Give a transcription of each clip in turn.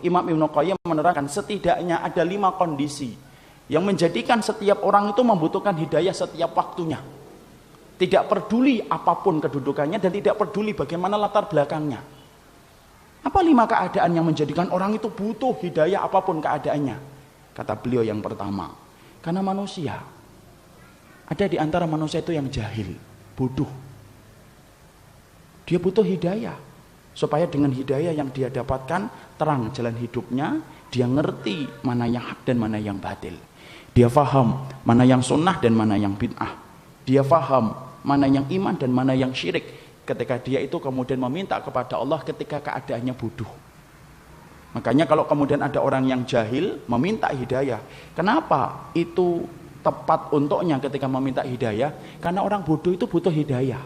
Imam Ibnu Qayyim menerangkan setidaknya ada 5 kondisi yang menjadikan setiap orang itu membutuhkan hidayah setiap waktunya. Tidak peduli apapun kedudukannya dan tidak peduli bagaimana latar belakangnya. Apa 5 keadaan yang menjadikan orang itu butuh hidayah apapun keadaannya? Kata beliau yang pertama, karena manusia. Ada di antara manusia itu yang jahil, bodoh. Dia butuh hidayah. Supaya dengan hidayah yang dia dapatkan, terang jalan hidupnya, dia ngerti mana yang hak dan mana yang batil. Dia faham mana yang sunnah dan mana yang bid'ah. Dia faham mana yang iman dan mana yang syirik. Ketika dia itu kemudian meminta kepada Allah ketika keadaannya bodoh. Makanya kalau kemudian ada orang yang jahil meminta hidayah, kenapa itu tepat untuknya ketika meminta hidayah? Karena orang bodoh itu butuh hidayah.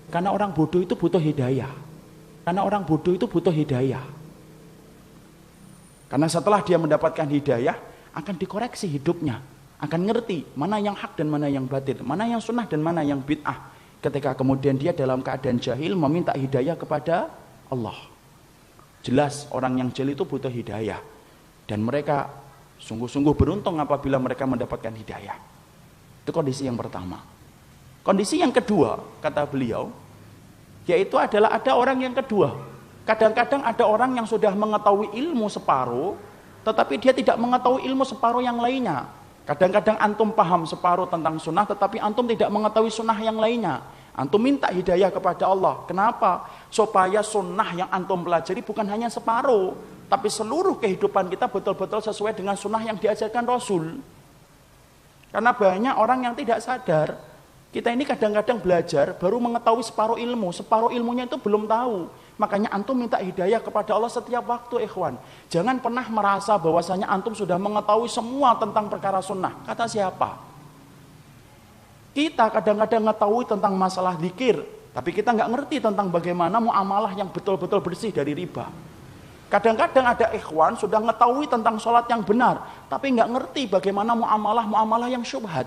Karena orang bodoh itu butuh hidayah. Karena orang bodoh itu butuh hidayah. Karena setelah dia mendapatkan hidayah, akan dikoreksi hidupnya, akan ngerti mana yang hak dan mana yang batil, mana yang sunnah dan mana yang bid'ah. Ketika kemudian dia dalam keadaan jahil meminta hidayah kepada Allah. Jelas orang yang jahil itu butuh hidayah, dan mereka sungguh-sungguh beruntung apabila mereka mendapatkan hidayah. Itu kondisi yang pertama. Kondisi yang kedua, kata beliau, yaitu adalah ada orang yang kedua. Kadang-kadang ada orang yang sudah mengetahui ilmu separuh, tetapi dia tidak mengetahui ilmu separuh yang lainnya. Kadang-kadang antum paham separuh tentang sunnah, tetapi antum tidak mengetahui sunnah yang lainnya. Antum minta hidayah kepada Allah. Kenapa? Supaya sunnah yang antum pelajari bukan hanya separuh, tapi seluruh kehidupan kita betul-betul sesuai dengan sunnah yang diajarkan Rasul. Karena banyak orang yang tidak sadar, kita ini kadang-kadang belajar baru mengetahui separuh ilmunya itu belum tahu. Makanya antum minta hidayah kepada Allah setiap waktu, ikhwan. Jangan pernah merasa bahwasanya antum sudah mengetahui semua tentang perkara sunnah. Kata siapa? Kita kadang-kadang mengetahui tentang masalah zikir, tapi kita nggak ngerti tentang bagaimana muamalah yang betul-betul bersih dari riba. Kadang-kadang ada ikhwan sudah mengetahui tentang sholat yang benar, tapi nggak ngerti bagaimana muamalah yang syubhat.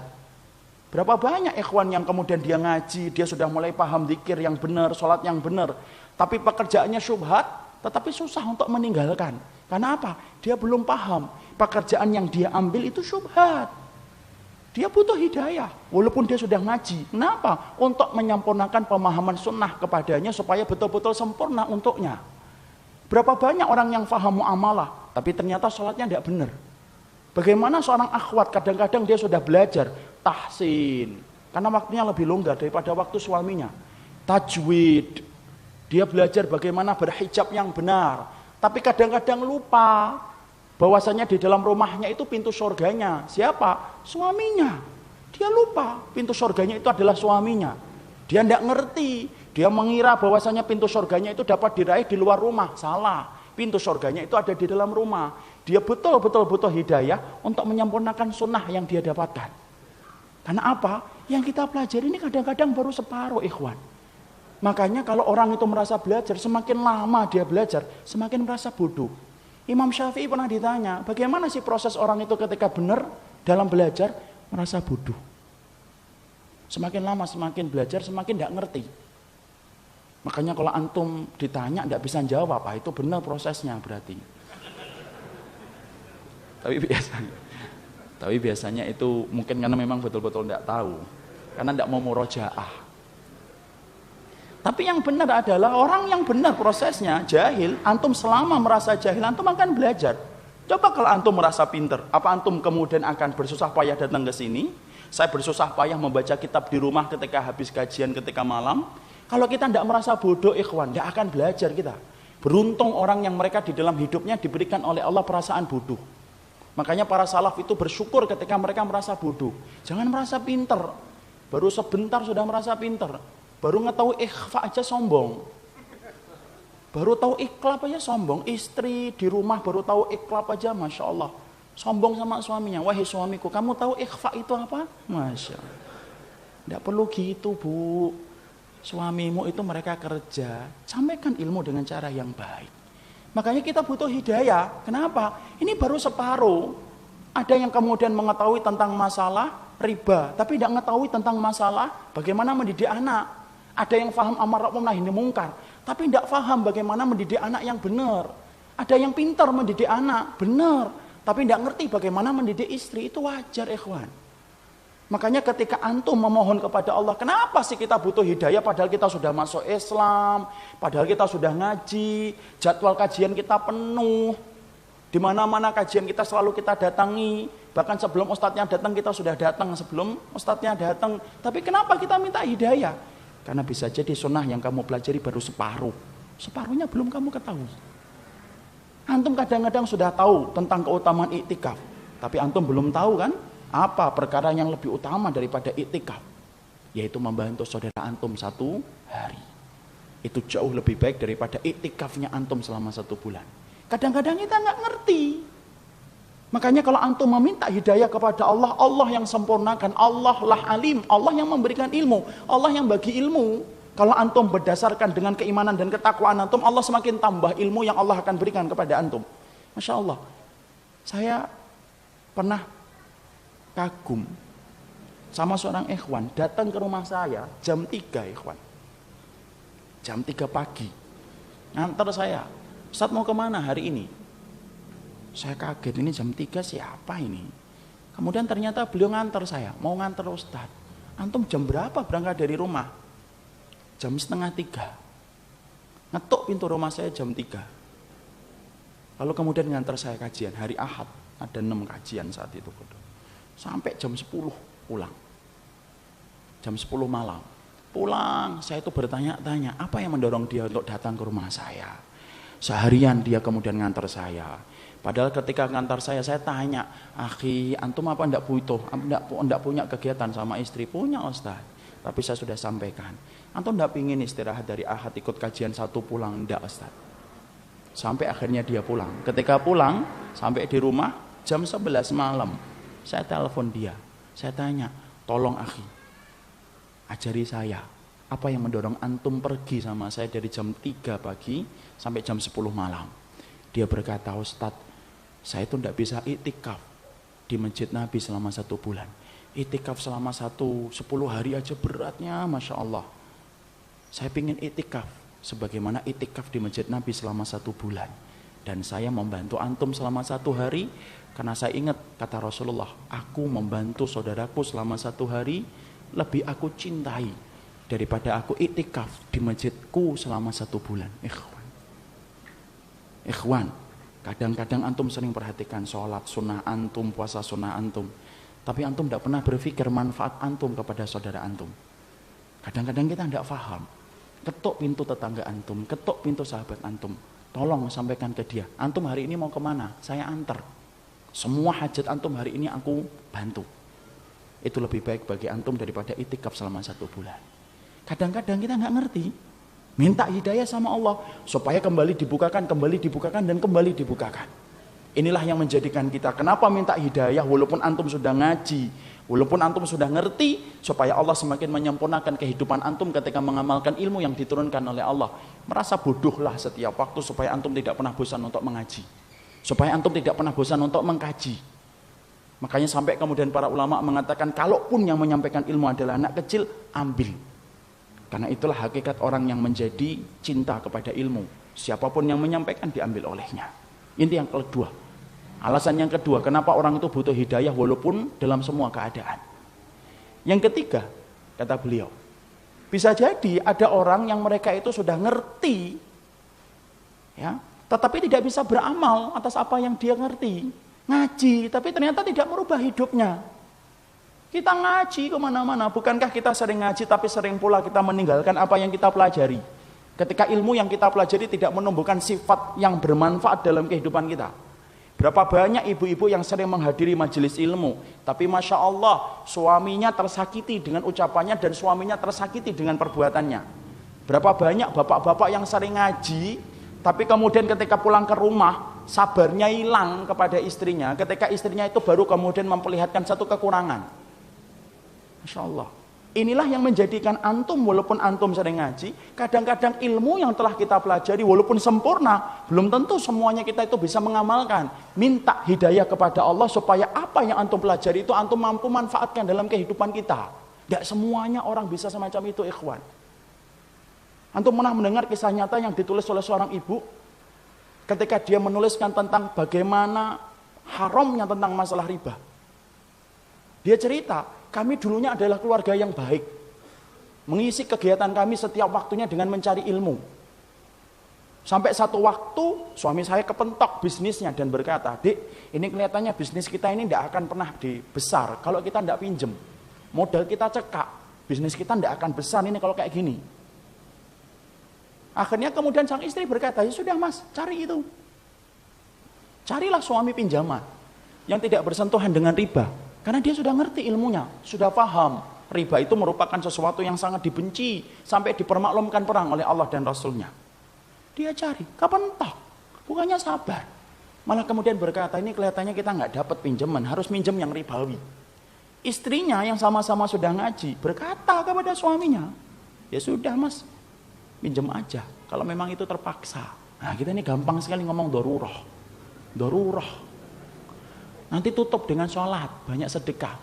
Berapa banyak ikhwan yang kemudian dia ngaji, dia sudah mulai paham zikir yang benar, sholat yang benar, tapi pekerjaannya syubhat, tetapi susah untuk meninggalkan. Karena apa? Dia belum paham pekerjaan yang dia ambil itu syubhat. Dia butuh hidayah, walaupun dia sudah ngaji. Kenapa? Untuk menyempurnakan pemahaman sunnah kepadanya supaya betul-betul sempurna untuknya. Berapa banyak orang yang faham muamalah, tapi ternyata sholatnya tidak benar. Bagaimana seorang akhwat kadang-kadang dia sudah belajar tahsin, karena waktunya lebih longgar daripada waktu suaminya. Tajwid, dia belajar bagaimana berhijab yang benar, tapi kadang-kadang lupa bahwasanya di dalam rumahnya itu pintu surganya siapa? Suaminya. Dia lupa pintu surganya itu adalah suaminya. Dia tidak ngerti, dia mengira bahwasanya pintu surganya itu dapat diraih di luar rumah. Salah, pintu surganya itu ada di dalam rumah. Dia betul-betul butuh hidayah untuk menyempurnakan sunnah yang dia dapatkan. Karena apa? Yang kita pelajari ini kadang-kadang baru separuh, ikhwan. Makanya kalau orang itu merasa belajar, semakin lama dia belajar, semakin merasa bodoh. Imam Syafi'i pernah ditanya, bagaimana sih proses orang itu ketika benar dalam belajar, merasa bodoh. Semakin lama semakin belajar, semakin tidak ngerti. Makanya kalau antum ditanya tidak bisa jawab, itu benar prosesnya berarti. Tapi biasanya itu mungkin karena memang betul-betul tidak tahu, karena tidak mau murojaah. Tapi yang benar adalah orang yang benar prosesnya jahil. Antum selama merasa jahil, antum akan belajar. Coba kalau antum merasa pinter, apa antum kemudian akan bersusah payah datang ke sini? Saya bersusah payah membaca kitab di rumah ketika habis kajian ketika malam. Kalau kita tidak merasa bodoh, ikhwan, tidak akan belajar kita. Beruntung orang yang mereka di dalam hidupnya diberikan oleh Allah perasaan bodoh. Makanya para salaf itu bersyukur ketika mereka merasa bodoh. Jangan merasa pinter. Baru sebentar sudah merasa pinter. Baru ngetahui ikhfa aja sombong. Baru tahu ikhlap aja sombong. Istri di rumah baru tahu ikhlap aja, Masya Allah. Sombong sama suaminya. Wahai suamiku, kamu tahu ikhfa itu apa? Masya Allah. Tidak perlu gitu, Bu. Suamimu itu mereka kerja. Sampaikan ilmu dengan cara yang baik. Makanya kita butuh hidayah. Kenapa? Ini baru separuh. Ada yang kemudian mengetahui tentang masalah riba, tapi tidak mengetahui tentang masalah bagaimana mendidik anak. Ada yang faham amar ma'ruf nahi mungkar, tapi tidak faham bagaimana mendidik anak yang benar. Ada yang pintar mendidik anak, benar. Tapi tidak ngerti bagaimana mendidik istri, itu wajar ikhwan. Makanya ketika antum memohon kepada Allah, kenapa sih kita butuh hidayah padahal kita sudah masuk Islam, padahal kita sudah ngaji, jadwal kajian kita penuh, di mana-mana kajian kita selalu kita datangi, bahkan sebelum ustadznya datang kita sudah datang, sebelum ustadznya datang. Tapi kenapa kita minta hidayah? Karena bisa jadi sunnah yang kamu pelajari baru separuh, separuhnya belum kamu ketahui. Antum kadang-kadang sudah tahu tentang keutamaan iktikaf, tapi antum belum tahu kan apa perkara yang lebih utama daripada iktikaf, yaitu membantu saudara antum 1 hari. Itu jauh lebih baik daripada iktikafnya antum selama 1 bulan. Kadang-kadang kita nggak ngerti. Makanya kalau antum meminta hidayah kepada Allah, Allah yang sempurnakan, Allah lah alim, Allah yang memberikan ilmu, Allah yang bagi ilmu. Kalau antum berdasarkan dengan keimanan dan ketakwaan antum, Allah semakin tambah ilmu yang Allah akan berikan kepada antum. Masya Allah. Saya pernah kagum sama seorang ikhwan datang ke rumah saya jam 3 ikhwan. Jam 3 pagi. Ngantar saya. Ustaz mau kemana hari ini? Saya kaget, ini jam 3 siapa ini? Kemudian ternyata beliau ngantar saya, mau ngantar Ustaz. Antum jam berapa berangkat dari rumah? Jam 2:30. Ngetuk pintu rumah saya jam 3. Lalu kemudian ngantar saya kajian hari Ahad, ada 6 kajian saat itu. Sampai jam 10 pulang. Jam 10 malam. Pulang, saya itu bertanya-tanya, apa yang mendorong dia untuk datang ke rumah saya? Seharian dia kemudian ngantar saya. Padahal ketika ngantar saya tanya, akhi, antum apa enggak butuh? Enggak punya kegiatan sama istri? Punya Ustaz. Tapi saya sudah sampaikan, antum enggak pingin istirahat dari Ahad ikut kajian 1 pulang? Enggak Ustaz. Sampai akhirnya dia pulang. Ketika pulang, sampai di rumah, jam 11 malam. Saya telepon dia, saya tanya, tolong akhi, ajari saya, apa yang mendorong antum pergi sama saya dari jam 3 pagi sampai jam 10 malam. Dia berkata, Ustadz, saya itu tidak bisa iktikaf di Masjid Nabi selama 1 bulan. Iktikaf selama 10 hari aja beratnya, Masya Allah. Saya ingin iktikaf, sebagaimana iktikaf di Masjid Nabi selama 1 bulan. Dan saya membantu antum selama 1 hari, karena saya ingat kata Rasulullah, aku membantu saudaraku selama 1 hari, lebih aku cintai daripada aku iktikaf di masjidku selama 1 bulan. Ikhwan, kadang-kadang antum sering perhatikan sholat sunnah antum, puasa sunnah antum, tapi antum tidak pernah berpikir manfaat antum kepada saudara antum. Kadang-kadang kita tidak paham. Ketuk pintu tetangga antum, ketuk pintu sahabat antum, tolong sampaikan ke dia, antum hari ini mau kemana? Saya antar. Semua hajat antum hari ini aku bantu. Itu lebih baik bagi antum daripada itikaf selama 1 bulan. Kadang-kadang kita nggak ngerti. Minta hidayah sama Allah supaya kembali dibukakan dan kembali dibukakan. Inilah yang menjadikan kita kenapa minta hidayah walaupun antum sudah ngaji, walaupun antum sudah ngerti, supaya Allah semakin menyempurnakan kehidupan antum ketika mengamalkan ilmu yang diturunkan oleh Allah. Merasa bodohlah setiap waktu supaya antum tidak pernah bosan untuk mengaji, supaya antum tidak pernah bosan untuk mengkaji. Makanya sampai kemudian para ulama mengatakan, kalaupun yang menyampaikan ilmu adalah anak kecil, ambil. Karena itulah hakikat orang yang menjadi cinta kepada ilmu. Siapapun yang menyampaikan diambil olehnya. Ini yang kedua. Alasan yang kedua, kenapa orang itu butuh hidayah walaupun dalam semua keadaan. Yang ketiga, kata beliau, bisa jadi ada orang yang mereka itu sudah ngerti, ya, tetapi tidak bisa beramal atas apa yang dia ngerti. Ngaji, tapi ternyata tidak merubah hidupnya. Kita ngaji kemana-mana, bukankah kita sering ngaji tapi sering pula kita meninggalkan apa yang kita pelajari. Ketika ilmu yang kita pelajari tidak menumbuhkan sifat yang bermanfaat dalam kehidupan kita. Berapa banyak ibu-ibu yang sering menghadiri majelis ilmu, tapi Masya Allah suaminya tersakiti dengan ucapannya dan suaminya tersakiti dengan perbuatannya. Berapa banyak bapak-bapak yang sering ngaji, tapi kemudian ketika pulang ke rumah sabarnya hilang kepada istrinya, ketika istrinya itu baru kemudian memperlihatkan satu kekurangan. Masya Allah. Inilah yang menjadikan antum, walaupun antum sering ngaji, kadang-kadang ilmu yang telah kita pelajari walaupun sempurna, belum tentu semuanya kita itu bisa mengamalkan. Minta hidayah kepada Allah supaya apa yang antum pelajari itu antum mampu manfaatkan dalam kehidupan kita. Tidak semuanya orang bisa semacam itu, ikhwan. Antum pernah mendengar kisah nyata yang ditulis oleh seorang ibu. ketika dia menuliskan tentang bagaimana haramnya tentang masalah riba. Dia cerita, kami dulunya adalah keluarga yang baik. Mengisi kegiatan kami setiap waktunya dengan mencari ilmu. Sampai satu waktu suami saya kepentok bisnisnya dan berkata, "Dik, ini kelihatannya bisnis kita ini tidak akan pernah besar kalau kita tidak pinjem. Modal kita cekak, bisnis kita tidak akan besar ini kalau kayak gini." Akhirnya kemudian sang istri berkata, "Ya sudah Mas, cari itu. Carilah suami pinjaman yang tidak bersentuhan dengan riba." Karena dia sudah ngerti ilmunya, sudah paham. Riba itu merupakan sesuatu yang sangat dibenci sampai dipermaklumkan perang oleh Allah dan Rasulnya. Dia cari, kapan entah, bukannya sabar. Malah kemudian berkata, ini kelihatannya kita nggak dapat pinjaman, harus minjem yang ribawi. Istrinya yang sama-sama sudah ngaji berkata kepada suaminya, "Ya sudah Mas, pinjam aja kalau memang itu terpaksa." Nah kita ini gampang sekali ngomong Dorurah. Nanti tutup dengan sholat, banyak sedekah.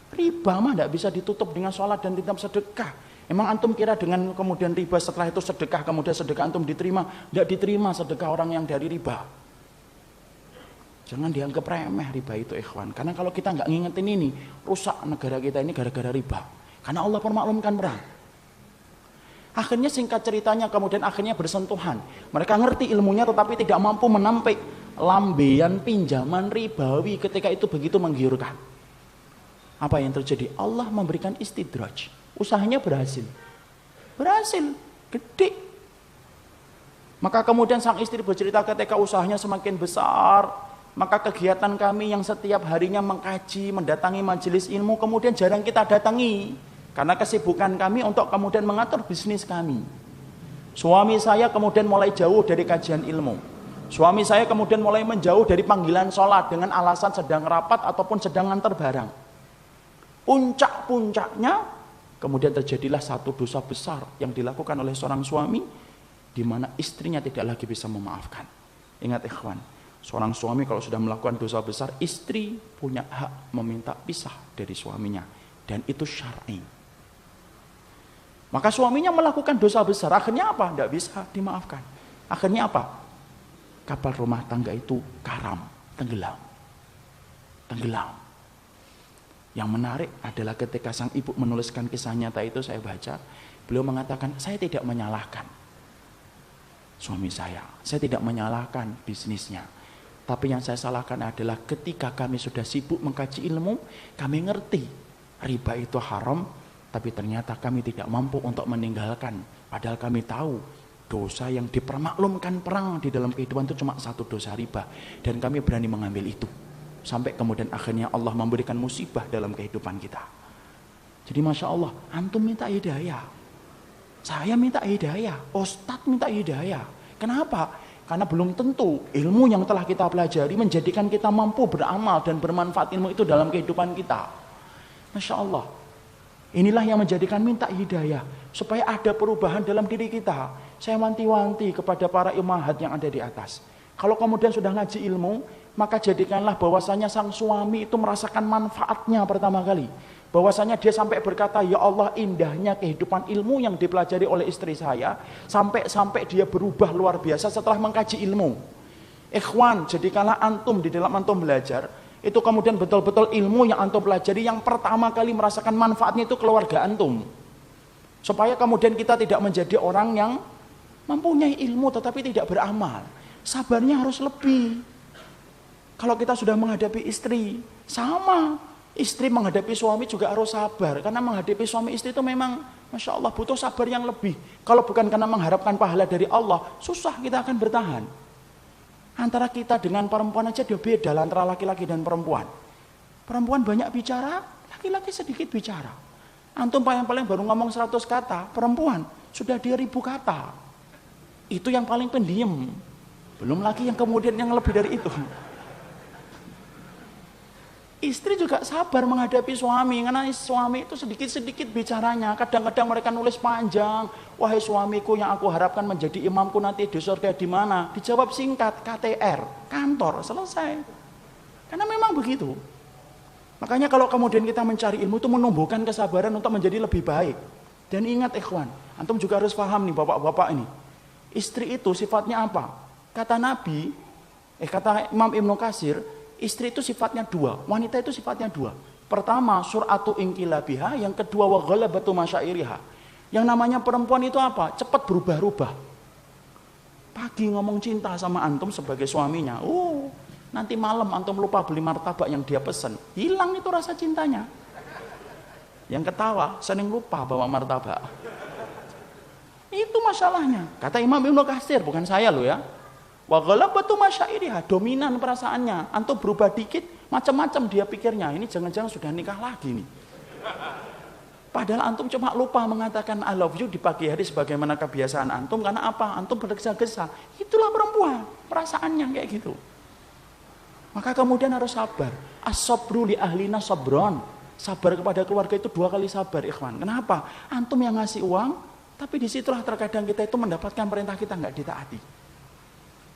Riba mah tidak bisa ditutup dengan sholat dan tetap sedekah. Emang antum kira dengan kemudian riba setelah itu sedekah, kemudian sedekah antum diterima? Tidak diterima sedekah orang yang dari riba. Jangan dianggap remeh riba itu ikhwan. Karena kalau kita nggak ngingetin ini, rusak negara kita ini gara-gara riba. Karena Allah permaklumkan perang. Akhirnya singkat ceritanya kemudian akhirnya bersentuhan. Mereka ngerti ilmunya tetapi tidak mampu menampik lambean pinjaman ribawi ketika itu begitu menggiurkan. Apa yang terjadi? Allah memberikan istidraj. Usahanya berhasil, gede. Maka kemudian sang istri bercerita ketika usahanya semakin besar, maka kegiatan kami yang setiap harinya mengkaji, mendatangi majelis ilmu, kemudian jarang kita datangi. Karena kesibukan kami untuk kemudian mengatur bisnis kami. Suami saya kemudian mulai jauh dari kajian ilmu. Suami saya kemudian mulai menjauh dari panggilan sholat dengan alasan sedang rapat ataupun sedang antar barang. Puncak-puncaknya, kemudian terjadilah satu dosa besar yang dilakukan oleh seorang suami, di mana istrinya tidak lagi bisa memaafkan. Ingat ikhwan, seorang suami kalau sudah melakukan dosa besar, istri punya hak meminta pisah dari suaminya. Dan itu syar'i. Maka suaminya melakukan dosa besar, akhirnya apa? Tidak bisa dimaafkan. Akhirnya apa? Kapal rumah tangga itu karam, tenggelam. Yang menarik adalah ketika sang ibu menuliskan kisah nyata itu, saya baca, beliau mengatakan, saya tidak menyalahkan suami saya tidak menyalahkan bisnisnya. Tapi yang saya salahkan adalah ketika kami sudah sibuk mengkaji ilmu, kami ngerti riba itu haram, tapi ternyata kami tidak mampu untuk meninggalkan. Padahal kami tahu dosa yang dipermaklumkan perang di dalam kehidupan itu cuma satu dosa riba. Dan kami berani mengambil itu. Sampai kemudian akhirnya Allah memberikan musibah dalam kehidupan kita. Jadi Masya Allah, antum minta hidayah, saya minta hidayah, Ustadz minta hidayah. Kenapa? Karena belum tentu ilmu yang telah kita pelajari menjadikan kita mampu beramal dan bermanfaat ilmu itu dalam kehidupan kita. Masya Allah, inilah yang menjadikan minta hidayah, supaya ada perubahan dalam diri kita. Saya wanti-wanti kepada para imahat yang ada di atas. Kalau kemudian sudah ngaji ilmu, maka jadikanlah bahwasanya sang suami itu merasakan manfaatnya pertama kali. Bahwasanya dia sampai berkata, ya Allah, indahnya kehidupan ilmu yang dipelajari oleh istri saya, sampai dia berubah luar biasa setelah mengkaji ilmu. Ikhwan, jadikanlah antum di dalam antum belajar, itu kemudian betul-betul ilmu yang antum pelajari yang pertama kali merasakan manfaatnya itu keluarga antum. Supaya kemudian kita tidak menjadi orang yang mempunyai ilmu tetapi tidak beramal. Sabarnya harus lebih. Kalau kita sudah menghadapi istri, sama. Istri menghadapi suami juga harus sabar. Karena menghadapi suami istri itu memang, Masya Allah, butuh sabar yang lebih. Kalau bukan karena mengharapkan pahala dari Allah, susah kita akan bertahan. Antara kita dengan perempuan aja dia beda antara laki-laki dan perempuan. Perempuan banyak bicara, laki-laki sedikit bicara. Antum paling baru ngomong 100 kata, perempuan sudah dia 1000 kata. Itu yang paling pendiam. Belum lagi yang kemudian yang lebih dari itu. Istri juga sabar menghadapi suami, karena suami itu sedikit-sedikit bicaranya. Kadang-kadang mereka nulis panjang, wahai suamiku yang aku harapkan menjadi imamku nanti di surga di mana? Dijawab singkat, KTR, kantor, selesai. Karena memang begitu. Makanya kalau kemudian kita mencari ilmu itu menumbuhkan kesabaran untuk menjadi lebih baik. Dan ingat ikhwan, antum juga harus paham nih bapak-bapak ini. Istri itu sifatnya apa? Kata Nabi, kata Imam Ibnu Katsir, istri itu sifatnya dua, wanita itu sifatnya dua. Pertama, sur'atu inqilabiha, yang kedua wa ghalabatu masyairiha. Yang namanya perempuan itu apa? Cepat berubah-ubah. Pagi ngomong cinta sama antum sebagai suaminya, nanti malam antum lupa beli martabak yang dia pesen, hilang itu rasa cintanya. Yang ketawa sering lupa bawa martabak. Itu masalahnya. Kata Imam Ibnu Katsir, bukan saya loh ya. Wa ghalabatu masyairiha, dominan perasaannya. Antum berubah dikit, macam-macam dia pikirnya. Ini jangan-jangan sudah nikah lagi nih. Padahal antum cuma lupa mengatakan I love you di pagi hari sebagaimana kebiasaan antum. Karena apa? Antum bergesa-gesa. Itulah perempuan, perasaannya kayak gitu. Maka kemudian harus sabar. As-sabru li ahlina sabron. Sabar kepada keluarga itu 2 kali sabar, ikhwan. Kenapa? Antum yang ngasih uang, tapi disitulah terkadang kita itu mendapatkan perintah kita nggak ditaati.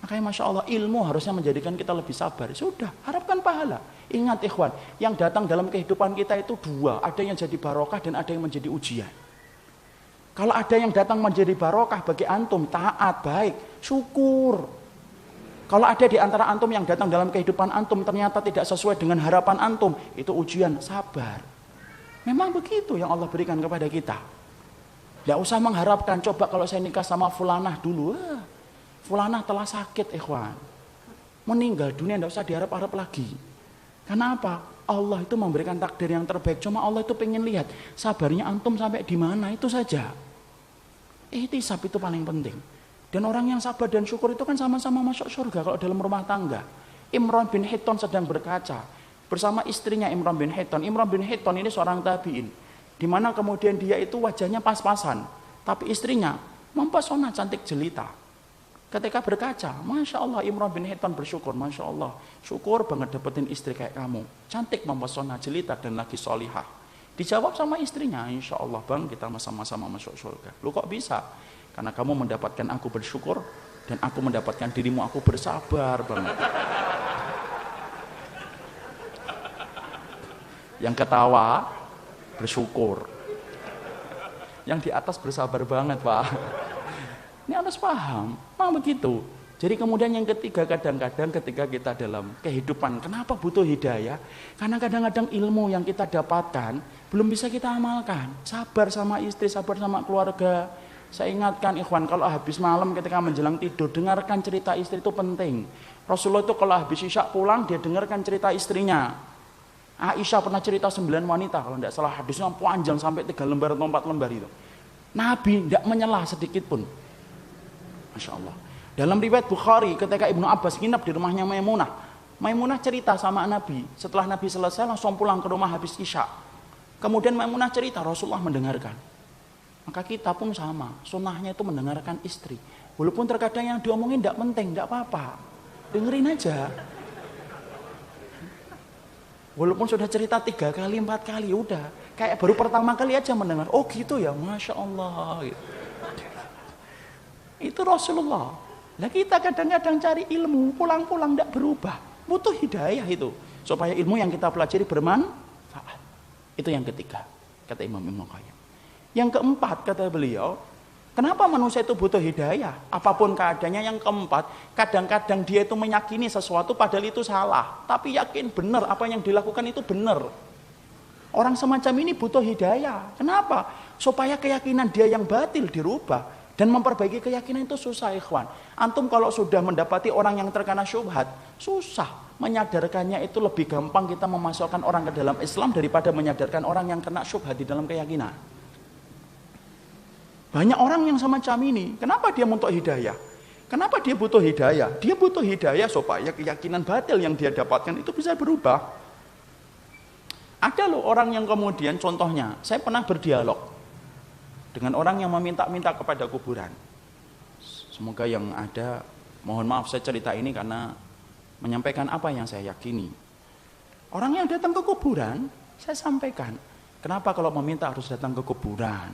Makanya Masya Allah, ilmu harusnya menjadikan kita lebih sabar. Sudah, harapkan pahala. Ingat ikhwan, yang datang dalam kehidupan kita itu 2. Ada yang jadi barokah dan ada yang menjadi ujian. Kalau ada yang datang menjadi barokah bagi antum, taat, baik, syukur. Kalau ada di antara antum yang datang dalam kehidupan antum ternyata tidak sesuai dengan harapan antum, itu ujian, sabar. Memang begitu yang Allah berikan kepada kita. Tidak usah mengharapkan, coba kalau saya nikah sama fulanah dulu. Fulanah telah sakit, ikhwan. Meninggal dunia, tidak usah diharap-harap lagi. Karena apa? Allah itu memberikan takdir yang terbaik. Cuma Allah itu pengen lihat sabarnya antum sampai di mana, itu saja. Ihtisab itu paling penting. Dan orang yang sabar dan syukur itu kan sama-sama masuk surga kalau dalam rumah tangga. Imran bin Hitton sedang berkaca bersama istrinya Imran bin Hitton. Imran bin Hitton ini seorang tabi'in, di mana kemudian dia itu wajahnya pas-pasan, tapi istrinya mempesona, cantik jelita. Ketika berkaca, Masya Allah, Imran bin Hitton bersyukur, Masya Allah, syukur banget dapetin istri kayak kamu, cantik, mempesona, jelita, dan lagi solihah. Dijawab sama istrinya, Insya Allah bang, kita sama-sama masuk surga. Lu kok bisa? Karena kamu mendapatkan aku bersyukur, dan aku mendapatkan dirimu, aku bersabar banget. Yang ketawa bersyukur, yang di atas bersabar banget, Pak. Ini harus paham, memang begitu. Jadi kemudian yang ketiga, kadang-kadang ketika kita dalam kehidupan, kenapa butuh hidayah? Karena kadang-kadang ilmu yang kita dapatkan belum bisa kita amalkan. Sabar sama istri, sabar sama keluarga. Saya ingatkan ikhwan, kalau habis malam ketika menjelang tidur, dengarkan cerita istri itu penting. Rasulullah itu kalau habis isya pulang, dia dengarkan cerita istrinya. Aisyah pernah cerita 9 wanita, kalau tidak salah hadisnya panjang sampai 3 lembar atau 4 lembar itu. Nabi tidak menyela sedikit pun. Masya Allah. Dalam riwayat Bukhari, ketika Ibnu Abbas nginep di rumahnya Maimunah, Maimunah cerita sama Nabi. Setelah Nabi selesai langsung pulang ke rumah habis isya. Kemudian Maimunah cerita, Rasulullah mendengarkan. Maka kita pun sama, sunnahnya itu mendengarkan istri. Walaupun terkadang yang diomongin tidak penting, tidak apa-apa, dengerin aja. Walaupun sudah cerita 3 kali, 4 kali, udah. Kayak baru pertama kali aja mendengar, oh gitu ya, Masya Allah. Gitu. Itu Rasulullah. Nah kita kadang-kadang cari ilmu, pulang-pulang tidak berubah. Butuh hidayah itu. Supaya ilmu yang kita pelajari bermanfaat. Itu yang ketiga, kata Imam Ibnu Qayyim. Yang keempat, kata beliau, kenapa manusia itu butuh hidayah? Apapun keadaannya. Yang keempat, kadang-kadang dia itu meyakini sesuatu padahal itu salah, tapi yakin benar apa yang dilakukan itu benar. Orang semacam ini butuh hidayah. Kenapa? Supaya keyakinan dia yang batil dirubah. Dan memperbaiki keyakinan itu susah, ikhwan. Antum kalau sudah mendapati orang yang terkena syubhat, susah. Menyadarkannya itu lebih gampang kita memasukkan orang ke dalam Islam daripada menyadarkan orang yang kena syubhat di dalam keyakinan. Banyak orang yang semacam ini, kenapa dia butuh hidayah? Kenapa dia butuh hidayah? Dia butuh hidayah supaya keyakinan batil yang dia dapatkan itu bisa berubah. Ada loh orang yang kemudian, contohnya, saya pernah berdialog dengan orang yang meminta-minta kepada kuburan. Semoga yang ada, mohon maaf saya cerita ini karena menyampaikan apa yang saya yakini. Orang yang datang ke kuburan, saya sampaikan, kenapa kalau meminta harus datang ke kuburan?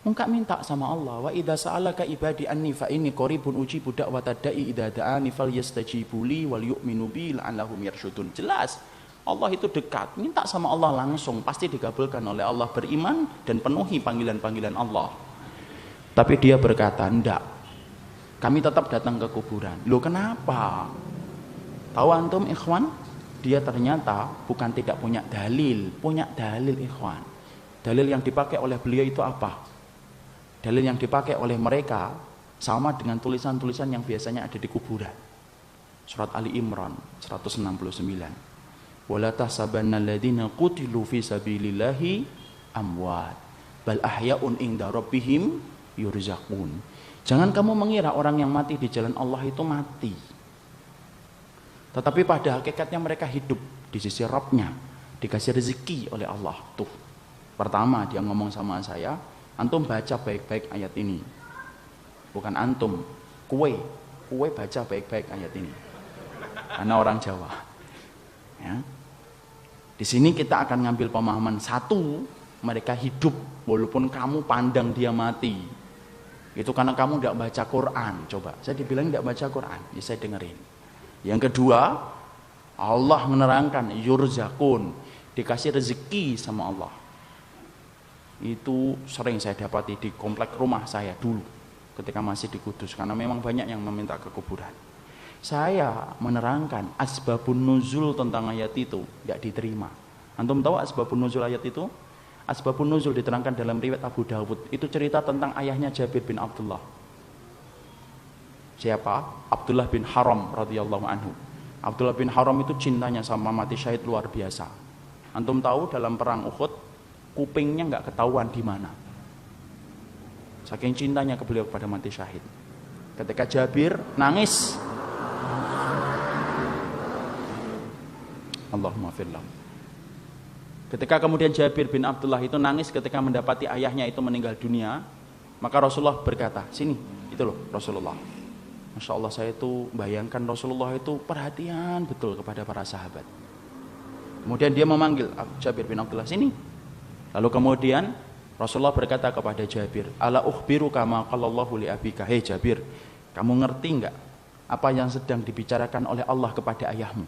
Engkau minta sama Allah, wa idza sa'alaka ibadi anni fa inni qaribun ujibu da'watad da'i idza da'ani falyastajibu li wal yu'minu bi la'allahum yarshudun. Jelas, Allah itu dekat. Minta sama Allah langsung, pasti dikabulkan oleh Allah. Beriman dan penuhi panggilan-panggilan Allah. Tapi dia berkata, enggak. Kami tetap datang ke kuburan. Loh kenapa? Tahu antum ikhwan? Dia ternyata bukan tidak punya dalil. Punya dalil ikhwan. Dalil yang dipakai oleh beliau itu apa? Dalil yang dipakai oleh mereka sama dengan tulisan-tulisan yang biasanya ada di kuburan. Surat Ali Imran 169. Wala tahsabanna alladziina qutilu fi sabilillahi amwat bal ahya'un inda rabbihim yurzaqun. Jangan kamu mengira orang yang mati di jalan Allah itu mati. Tetapi pada hakikatnya mereka hidup di sisi Rabbnya, dikasih rezeki oleh Allah. Tuh, pertama dia ngomong sama saya, antum baca baik-baik ayat ini. Bukan antum, kue baca baik-baik ayat ini. Karena orang Jawa. Ya. Di sini kita akan ngambil pemahaman satu, mereka hidup walaupun kamu pandang dia mati. Itu karena kamu tidak baca Quran. Coba, saya dibilang tidak baca Quran, ya saya dengerin. Yang kedua, Allah menerangkan yurzakun, dikasih rezeki sama Allah. Itu sering saya dapati di komplek rumah saya dulu ketika masih di Kudus, karena memang banyak yang meminta ke kuburan. Saya menerangkan asbabun nuzul tentang ayat itu tidak diterima. Antum tahu asbabun nuzul ayat itu? Asbabun nuzul diterangkan dalam riwayat Abu Dawud. Itu cerita tentang ayahnya Jabir bin Abdullah. Siapa? Abdullah bin Haram radhiyallahu anhu. Abdullah bin Haram itu cintanya sama mati syahid luar biasa. Antum tahu dalam perang Uhud kupingnya nggak ketahuan di mana. Saking cintanya ke beliau kepada mati syahid. Ketika Jabir nangis, Allahumma firlah. Ketika kemudian Jabir bin Abdullah itu nangis ketika mendapati ayahnya itu meninggal dunia, maka Rasulullah berkata, sini, itu loh Rasulullah. Masya Allah, saya itu bayangkan Rasulullah itu perhatian betul kepada para sahabat. Kemudian dia memanggil Jabir bin Abdullah, sini. Lalu kemudian Rasulullah berkata kepada Jabir, ala ukhbiruka ma qallallahu li abika. Hei Jabir, kamu ngerti enggak apa yang sedang dibicarakan oleh Allah kepada ayahmu?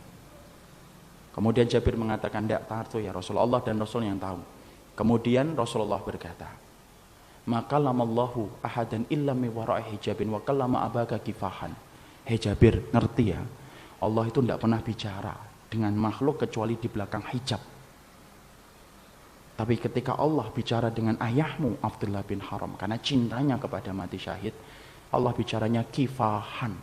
Kemudian Jabir mengatakan, tidak tahu ya Rasulullah, dan Rasul yang tahu. Kemudian Rasulullah berkata, maka lamallahu ahadan illa mi wara'i hijabin wa kallama abaka kifahan. Hei Jabir, ngerti ya, Allah itu tidak pernah bicara dengan makhluk kecuali di belakang hijab. Tapi ketika Allah bicara dengan ayahmu Abdullah bin Haram, karena cintanya kepada mati syahid, Allah bicaranya kifahan,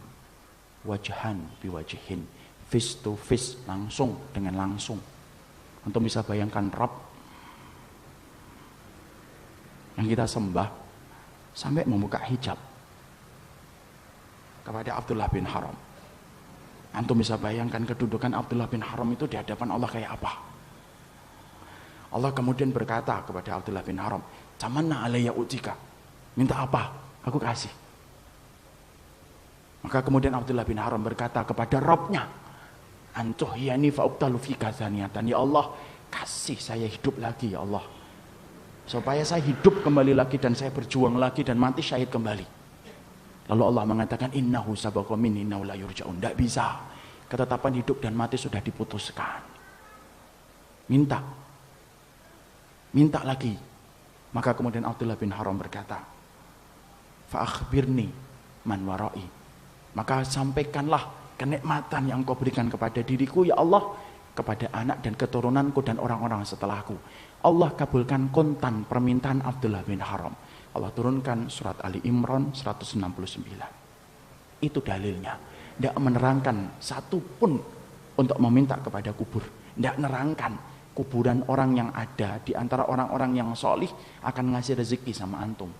wajhan biwajihin, face to face, langsung dengan langsung. Untuk bisa bayangkan Rabb yang kita sembah sampai membuka hijab kepada Abdullah bin Haram. Antum bisa bayangkan kedudukan Abdullah bin Haram itu di hadapan Allah kayak apa. Allah kemudian berkata kepada Abdullah bin Haram, "Tamanna alayya utika." Minta apa? Aku kasih. Maka kemudian Abdullah bin Haram berkata kepada Rabbnya, "Antuhyani fa'ubtalu fika zaniyatan." Ya Allah, kasih saya hidup lagi ya Allah, supaya saya hidup kembali lagi dan saya berjuang lagi dan mati syahid kembali. Lalu Allah mengatakan, "Innahu sabaqa minni innahu la yurja'un." Tidak bisa. Ketetapan hidup dan mati sudah diputuskan. Minta lagi. Maka kemudian Abdullah bin Haram berkata, "Fa akhbirni man wara'i." Maka sampaikanlah kenikmatan yang kau berikan kepada diriku ya Allah, kepada anak dan keturunanku dan orang-orang setelahku. Allah kabulkan kontan permintaan Abdullah bin Haram. Allah turunkan surat Ali Imran 169. Itu dalilnya. Tidak menerangkan satu pun untuk meminta kepada kubur. Tidak menerangkan kuburan orang yang ada di antara orang-orang yang solih akan ngasih rezeki sama antum.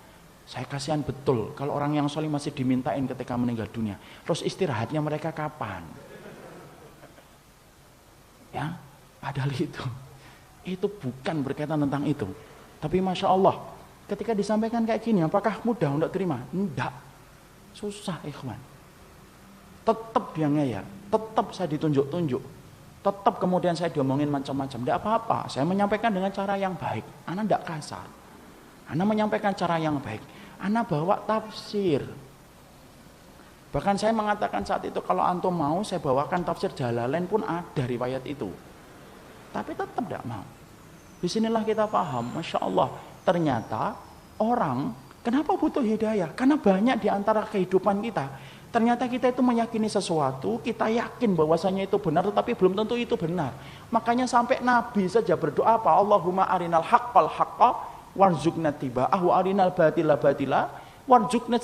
Saya kasihan betul kalau orang yang solih masih dimintain ketika meninggal dunia. Terus istirahatnya mereka kapan? Ya, padahal itu bukan berkaitan tentang itu. Tapi Masya Allah, ketika disampaikan kayak gini, apakah mudah untuk terima? Enggak, susah ikhwan. Tetap dia ngeyel, tetap saya ditunjuk-tunjuk, tetap kemudian saya diomongin macam-macam. Tidak apa-apa, saya menyampaikan dengan cara yang baik. Ana tidak kasar, Ana menyampaikan cara yang baik. Ana bawa tafsir. Bahkan saya mengatakan saat itu, kalau antum mau saya bawakan tafsir Jalalain pun ada riwayat itu. Tapi tetap tidak mau. Disinilah kita paham, Masya Allah, ternyata orang Kenapa butuh hidayah? Karena banyak di antara kehidupan kita, ternyata kita itu meyakini sesuatu, kita yakin bahwasanya itu benar, tetapi belum tentu itu benar. Makanya sampai Nabi saja berdoa apa? Allahumma arinal haqqal haqqa warzuqna tiba'ah wa arinal batila batila warzuqna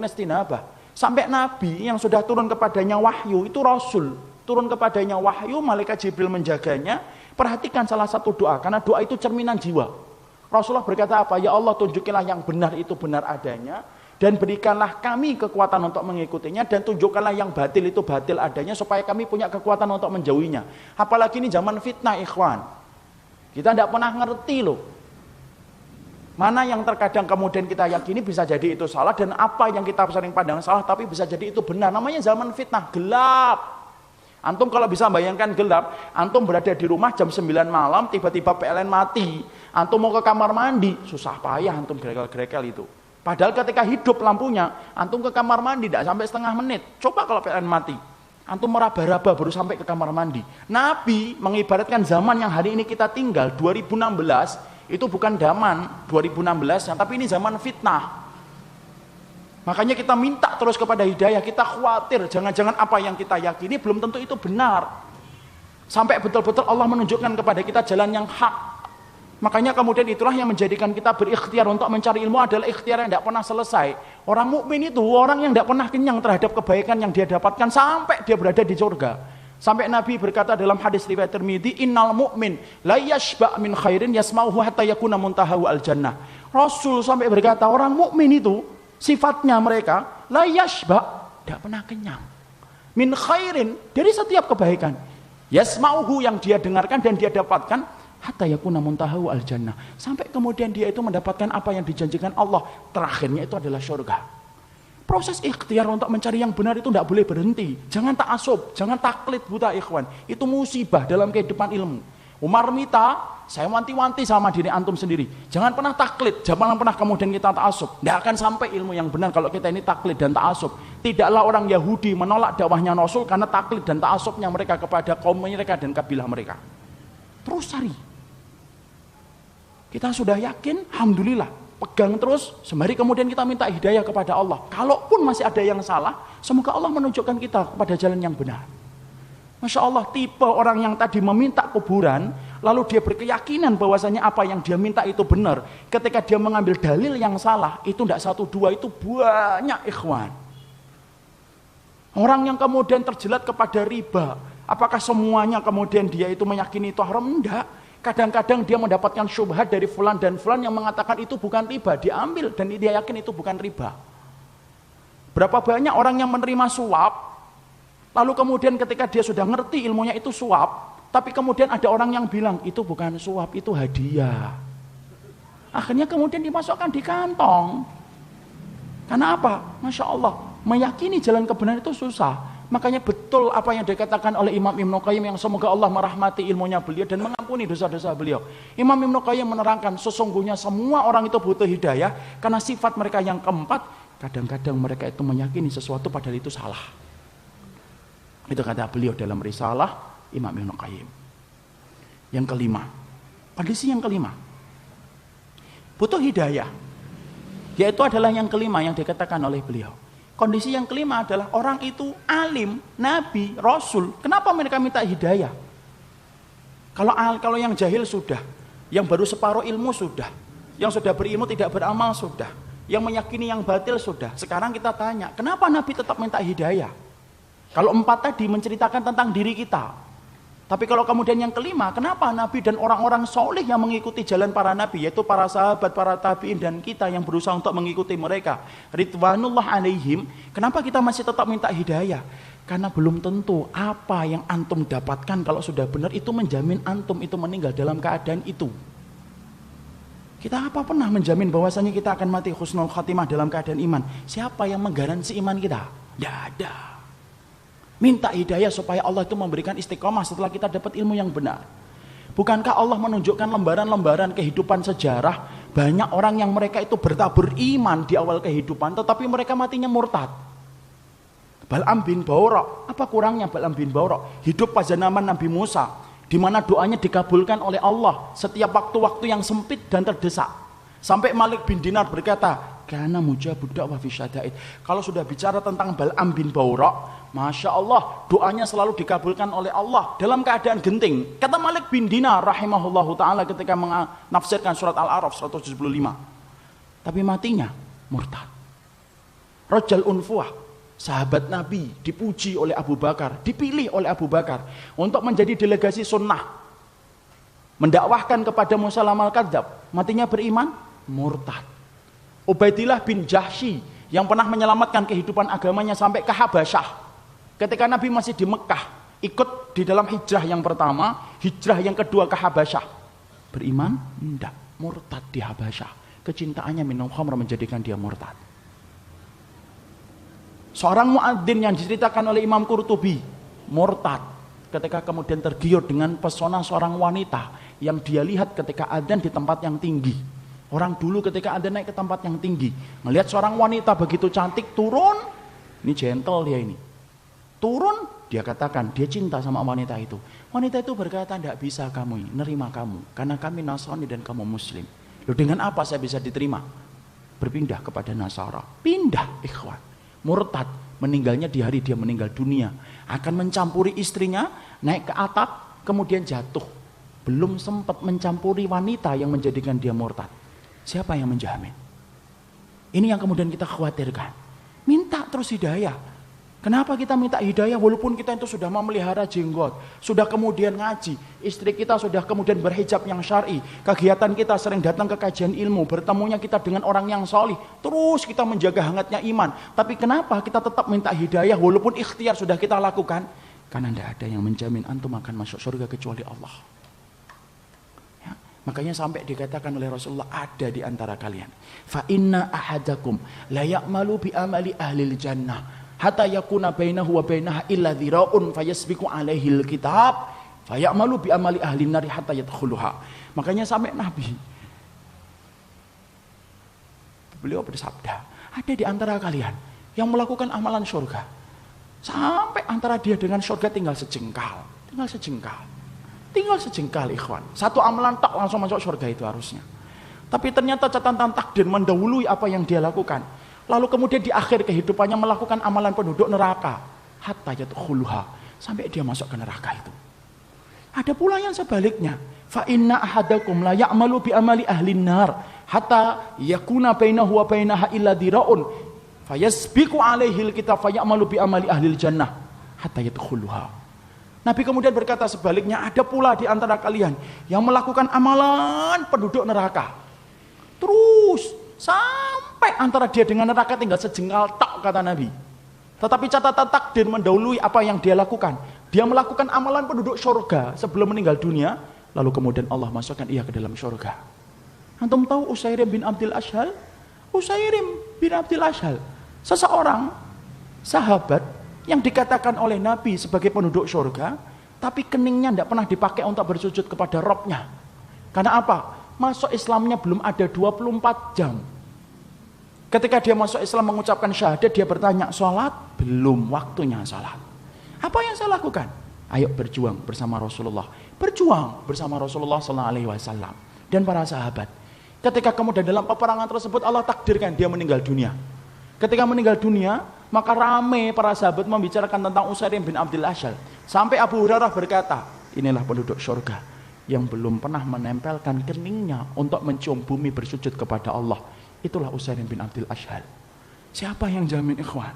istinabah. Sampai Nabi yang sudah turun kepadanya wahyu, itu Rasul, turun kepadanya wahyu, malaikat Jibril menjaganya. Perhatikan salah satu doa, karena doa itu cerminan jiwa. Rasulullah berkata apa? Ya Allah, tunjukilah yang benar itu benar adanya, dan berikanlah kami kekuatan untuk mengikutinya, dan tunjukkanlah yang batil itu batil adanya, supaya kami punya kekuatan untuk menjauhinya. Apalagi ini zaman fitnah, ikhwan. Kita tidak pernah ngerti loh. Mana yang terkadang kemudian kita yakini bisa jadi itu salah, dan apa yang kita sering pandang salah tapi bisa jadi itu benar. Namanya zaman fitnah, gelap. Antum kalau bisa bayangkan gelap, antum berada di rumah jam 9 malam, tiba-tiba PLN mati. Antum mau ke kamar mandi, susah payah antum grekel-grekel itu. Padahal ketika hidup lampunya, antum ke kamar mandi tidak sampai setengah menit. Coba kalau PLN mati, antum meraba-raba baru sampai ke kamar mandi. Nabi mengibaratkan zaman yang hari ini kita tinggal, 2016, itu bukan zaman 2016, tapi ini zaman fitnah. Makanya kita minta terus kepada hidayah, kita khawatir jangan-jangan apa yang kita yakini belum tentu itu benar. Sampai betul-betul Allah menunjukkan kepada kita jalan yang hak. Makanya kemudian itulah yang menjadikan kita berikhtiar untuk mencari ilmu, adalah ikhtiar yang tidak pernah selesai. Orang mukmin itu orang yang tidak pernah kenyang terhadap kebaikan yang dia dapatkan sampai dia berada di surga. Sampai Nabi berkata dalam hadis riwayat Tirmidzi, innal mu'min la yashba' min khairin yasma'uhu hatta yakuna muntahahu al-jannah. Rasul sampai berkata, orang mukmin itu sifatnya mereka la yashba', tidak pernah kenyang. Min khairin, dari setiap kebaikan. Yasma'uhu, yang dia dengarkan dan dia dapatkan, hatta yakuna muntahahu al-jannah. Sampai kemudian dia itu mendapatkan apa yang dijanjikan Allah. Terakhirnya itu adalah surga. Proses ikhtiar untuk mencari yang benar itu tidak boleh berhenti. Jangan ta'asub, jangan taklid buta, ikhwan. Itu musibah dalam kehidupan ilmu. Umar minta, saya wanti-wanti sama diri antum sendiri. Jangan pernah taklid, jangan pernah kemudian kita ta'asub. Tidak akan sampai ilmu yang benar kalau kita ini taklid dan ta'asub. Tidaklah orang Yahudi menolak dakwahnya Rasul karena taklid dan ta'asubnya mereka kepada kaum mereka dan kabilah mereka. Terus cari. Kita sudah yakin, alhamdulillah. Pegang terus, sembari kemudian kita minta hidayah kepada Allah. Kalaupun masih ada yang salah, semoga Allah menunjukkan kita kepada jalan yang benar. Masya Allah, tipe orang yang tadi meminta kuburan, lalu dia berkeyakinan bahwasanya apa yang dia minta itu benar. Ketika dia mengambil dalil yang salah, itu tidak satu dua, itu banyak, ikhwan. Orang yang kemudian terjelat kepada riba, apakah semuanya kemudian dia itu meyakini itu haram? Enggak. Kadang-kadang dia mendapatkan syubhat dari fulan dan fulan yang mengatakan itu bukan riba, dia ambil dan dia yakin itu bukan riba. Berapa banyak orang yang menerima suap, lalu kemudian ketika dia sudah ngerti ilmunya itu suap, tapi kemudian ada orang yang bilang itu bukan suap, itu hadiah. Akhirnya kemudian dimasukkan di kantong. Karena apa? Masya Allah, meyakini jalan kebenaran itu susah. Makanya betul apa yang dikatakan oleh Imam Ibnu Qayyim, yang semoga Allah merahmati ilmunya beliau dan mengampuni dosa-dosa beliau. Imam Ibnu Qayyim menerangkan sesungguhnya semua orang itu butuh hidayah karena sifat mereka yang keempat, kadang-kadang mereka itu meyakini sesuatu padahal itu salah. Itu kata beliau dalam risalah Imam Ibnu Qayyim. Yang kelima, kondisi yang kelima, butuh hidayah, yaitu adalah yang kelima yang dikatakan oleh beliau. Kondisi yang kelima adalah orang itu alim, nabi, rasul. Kenapa mereka minta hidayah? Kalau yang jahil sudah, yang baru separuh ilmu sudah, yang sudah berilmu tidak beramal sudah, yang meyakini yang batil sudah. Sekarang kita tanya, kenapa Nabi tetap minta hidayah? Kalau empat tadi menceritakan tentang diri kita. Tapi kalau kemudian yang kelima, kenapa Nabi dan orang-orang soleh yang mengikuti jalan para Nabi, yaitu para sahabat, para tabi'in, dan kita yang berusaha untuk mengikuti mereka, ridwanullah alaihim, kenapa kita masih tetap minta hidayah? Karena belum tentu apa yang antum dapatkan kalau sudah benar itu menjamin antum itu meninggal dalam keadaan itu. Kita apa pernah menjamin bahwasanya kita akan mati husnul khatimah dalam keadaan iman? Siapa yang menggaransi iman kita? Tidak ada. Minta hidayah supaya Allah itu memberikan istiqomah setelah kita dapat ilmu yang benar. Bukankah Allah menunjukkan lembaran-lembaran kehidupan sejarah, banyak orang yang mereka itu bertabur iman di awal kehidupan, tetapi mereka matinya murtad. Bal'am bin Ba'urah, apa kurangnya Bal'am bin Ba'urah? Hidup pada zaman Nabi Musa, di mana doanya dikabulkan oleh Allah setiap waktu-waktu yang sempit dan terdesak. Sampai Malik bin Dinar berkata, karena mujabud da'wah fi syada'id. Kalau sudah bicara tentang Bal'am bin Bawra, Masya Allah, doanya selalu dikabulkan oleh Allah dalam keadaan genting. Kata Malik bin Dinar rahimahullahu ta'ala ketika menafsirkan surat Al-A'raf 175. Tapi matinya murtad. Rajal Unfuah, sahabat Nabi, dipuji oleh Abu Bakar, dipilih oleh Abu Bakar untuk menjadi delegasi sunnah, mendakwahkan kepada Musailamah al-Kadzdzab. Matinya beriman, murtad. Ubaidillah bin Jahsy yang pernah menyelamatkan kehidupan agamanya sampai ke Habasyah. Ketika Nabi masih di Mekah, ikut di dalam hijrah yang pertama, hijrah yang kedua ke Habasyah. Beriman? Tidak, murtad di Habasyah. Kecintaannya minum khamr menjadikan dia murtad. Seorang muadzin yang diceritakan oleh Imam Qurtubi, murtad ketika kemudian tergiur dengan pesona seorang wanita yang dia lihat ketika adzan di tempat yang tinggi. Orang dulu ketika adzan naik ke tempat yang tinggi, melihat seorang wanita begitu cantik turun, ini gentle dia ini. Turun, dia katakan dia cinta sama wanita itu. Wanita itu berkata, tidak bisa kamu nerima kamu, karena kami Nasrani dan kamu Muslim. Loh, dengan apa saya bisa diterima? Berpindah kepada Nasara. Pindah, ikhwan. Murtad, meninggalnya di hari dia meninggal dunia. Akan mencampuri istrinya, naik ke atap, kemudian jatuh. Belum sempat mencampuri wanita yang menjadikan dia murtad. Siapa yang menjamin? Ini yang kemudian kita khawatirkan. Minta terus hidayah. Kenapa kita minta hidayah walaupun kita itu sudah memelihara jenggot, sudah kemudian ngaji, istri kita sudah kemudian berhijab yang syar'i, kegiatan kita sering datang ke kajian ilmu, bertemunya kita dengan orang yang solih, terus kita menjaga hangatnya iman. Tapi kenapa kita tetap minta hidayah walaupun ikhtiar sudah kita lakukan? Karena tidak ada yang menjamin antum akan masuk surga kecuali Allah. Ya, makanya sampai dikatakan oleh Rasulullah, ada di antara kalian, fa inna ahadakum la ya'malu bi amali ahlil jannah hatta yakuna bainahu wa bainaha illa dhira'un fayasbiqu alaihi alkitab fayamalu bi amali ahli nari hatta yadkhuluha. Makanya sampai Nabi beliau bersabda, ada di antara kalian yang melakukan amalan surga sampai antara dia dengan surga tinggal sejengkal, tinggal sejengkal ikhwan. Satu amalan tak langsung masuk surga itu harusnya. Tapi ternyata catatan takdir mendahului apa yang dia lakukan. Lalu kemudian di akhir kehidupannya melakukan amalan penduduk neraka. Hatta yadkhuluha, sampai dia masuk ke neraka itu. Ada pula yang sebaliknya. Fa inna ahadakum la ya'malu bi amali ahlin nar hatta yakuna bainahu wa bainaha illa dira'un fayasbiqu alaihi alkitab fayamalu bi amali ahlil jannah hatta yadkhuluha. Nabi kemudian berkata sebaliknya, ada pula di antara kalian yang melakukan amalan penduduk neraka. Terus sampai antara dia dengan neraka tinggal sejengkal tak, kata Nabi. Tetapi catatan takdir mendahului apa yang dia lakukan. Dia melakukan amalan penduduk surga sebelum meninggal dunia, lalu kemudian Allah masukkan ia ke dalam surga. Antum tahu Usairim bin Abdul Ashhal? Usairim bin Abdul Ashhal, seseorang sahabat yang dikatakan oleh Nabi sebagai penduduk surga, tapi keningnya tidak pernah dipakai untuk bersujud kepada Robnya. Karena apa? Masuk Islamnya belum ada 24 jam. Ketika dia masuk Islam mengucapkan syahadat, dia bertanya, sholat? Belum waktunya sholat. Apa yang saya lakukan? Ayo berjuang bersama Rasulullah. Berjuang bersama Rasulullah SAW dan para sahabat. Ketika kemudian dalam peperangan tersebut Allah takdirkan dia meninggal dunia. Ketika meninggal dunia, maka ramai para sahabat membicarakan tentang Usairim bin Abdul Ashhal. Sampai Abu Hurairah berkata, inilah penduduk surga yang belum pernah menempelkan keningnya untuk mencium bumi bersujud kepada Allah. Itulah Usairim bin Abdul Ashhal. Siapa yang jamin, ikhwan?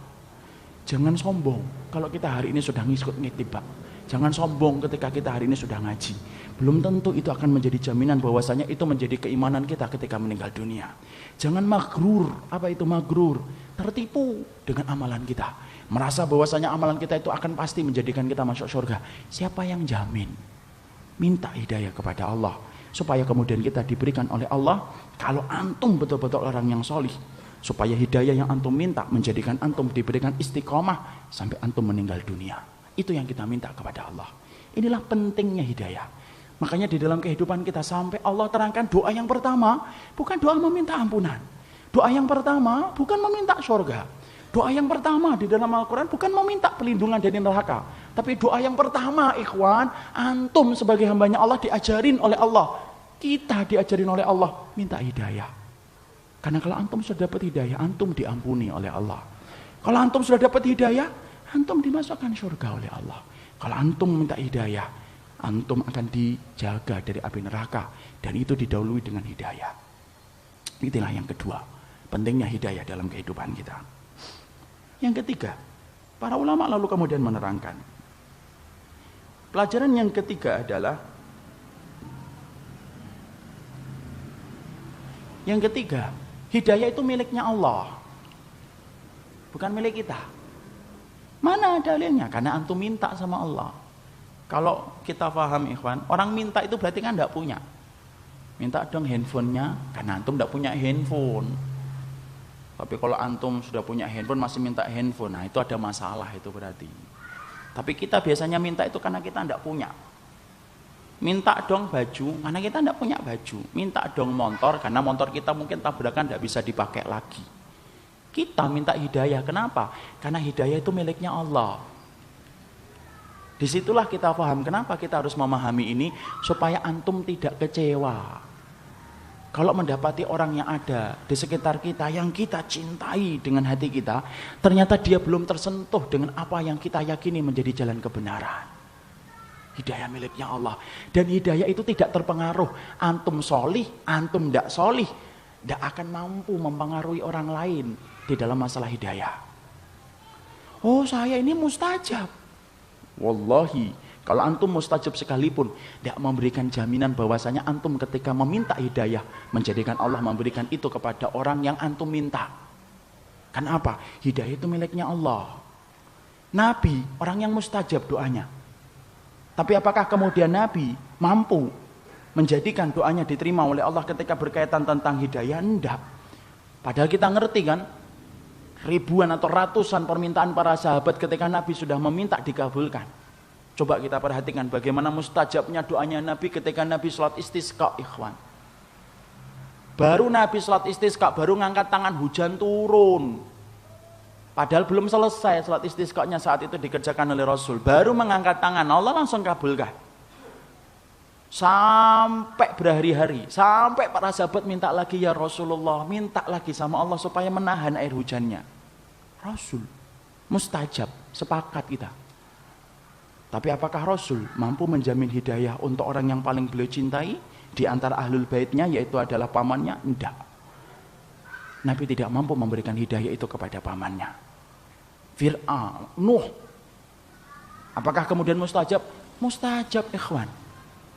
Jangan sombong kalau kita hari ini sudah ngikut ngitibak. Jangan sombong ketika kita hari ini sudah ngaji. Belum tentu itu akan menjadi jaminan bahwasanya itu menjadi keimanan kita ketika meninggal dunia. Jangan magrur. Apa itu magrur? Tertipu dengan amalan kita. Merasa bahwasanya amalan kita itu akan pasti menjadikan kita masuk surga. Siapa yang jamin? Minta hidayah kepada Allah supaya kemudian kita diberikan oleh Allah. Kalau antum betul-betul orang yang solih, supaya hidayah yang antum minta menjadikan antum diberikan istiqomah sampai antum meninggal dunia. Itu yang kita minta kepada Allah. Inilah pentingnya hidayah. Makanya di dalam kehidupan kita sampai Allah terangkan doa yang pertama bukan doa meminta ampunan. Doa yang pertama bukan meminta surga. Doa yang pertama di dalam Al-Quran bukan meminta pelindungan dari neraka. Tapi doa yang pertama, ikhwan, antum sebagai hambanya Allah diajarin oleh Allah. Kita diajarin oleh Allah, minta hidayah. Karena kalau antum sudah dapat hidayah, antum diampuni oleh Allah. Kalau antum sudah dapat hidayah, antum dimasukkan surga oleh Allah. Kalau antum minta hidayah, antum akan dijaga dari api neraka. Dan itu didahului dengan hidayah. Itulah yang kedua, pentingnya hidayah dalam kehidupan kita. Yang ketiga, para ulama lalu kemudian menerangkan. Pelajaran yang ketiga adalah hidayah itu miliknya Allah, bukan milik kita. Mana dalilnya? Karena antum minta sama Allah. Kalau kita paham ikhwan, orang minta itu berarti kan tidak punya. Minta dong handphonenya, karena antum tidak punya handphone. Tapi kalau antum sudah punya handphone masih minta handphone, nah itu ada masalah itu berarti. Tapi kita biasanya minta itu karena kita tidak punya. Minta dong baju, karena kita tidak punya baju. Minta dong motor, karena motor kita mungkin tabrakan tidak bisa dipakai lagi. Kita minta hidayah, kenapa? Karena hidayah itu miliknya Allah. Disitulah kita paham kenapa kita harus memahami ini, supaya antum tidak kecewa. Kalau mendapati orang yang ada di sekitar kita, yang kita cintai dengan hati kita, ternyata dia belum tersentuh dengan apa yang kita yakini menjadi jalan kebenaran. Hidayah miliknya Allah. Dan hidayah itu tidak terpengaruh. Antum solih, antum tidak solih, tidak akan mampu mempengaruhi orang lain di dalam masalah hidayah. Oh, saya ini mustajab. Wallahi, kalau antum mustajab sekalipun, tidak memberikan jaminan bahwasanya antum ketika meminta hidayah, menjadikan Allah memberikan itu kepada orang yang antum minta. Kenapa? Hidayah itu miliknya Allah. Nabi, orang yang mustajab doanya. Tapi apakah kemudian Nabi mampu menjadikan doanya diterima oleh Allah ketika berkaitan tentang hidayah? Enggak. Padahal kita ngerti kan, ribuan atau ratusan permintaan para sahabat ketika Nabi sudah meminta dikabulkan. Coba kita perhatikan bagaimana mustajabnya doanya Nabi ketika Nabi sholat istisqa, ikhwan. Baru Nabi sholat istisqa, baru ngangkat tangan, hujan turun. Padahal belum selesai sholat istisqa-nya saat itu dikerjakan oleh Rasul. Baru mengangkat tangan, Allah langsung kabulkan. Sampai berhari-hari, sampai para sahabat minta lagi, ya Rasulullah, minta lagi sama Allah supaya menahan air hujannya. Rasul, mustajab, sepakat kita. Tapi apakah Rasul mampu menjamin hidayah untuk orang yang paling beliau cintai di antara ahlul baitnya, yaitu adalah pamannya? Tidak. Nabi tidak mampu memberikan hidayah itu kepada pamannya. Fir'aun, Nuh. Apakah kemudian mustajab? Mustajab, ikhwan.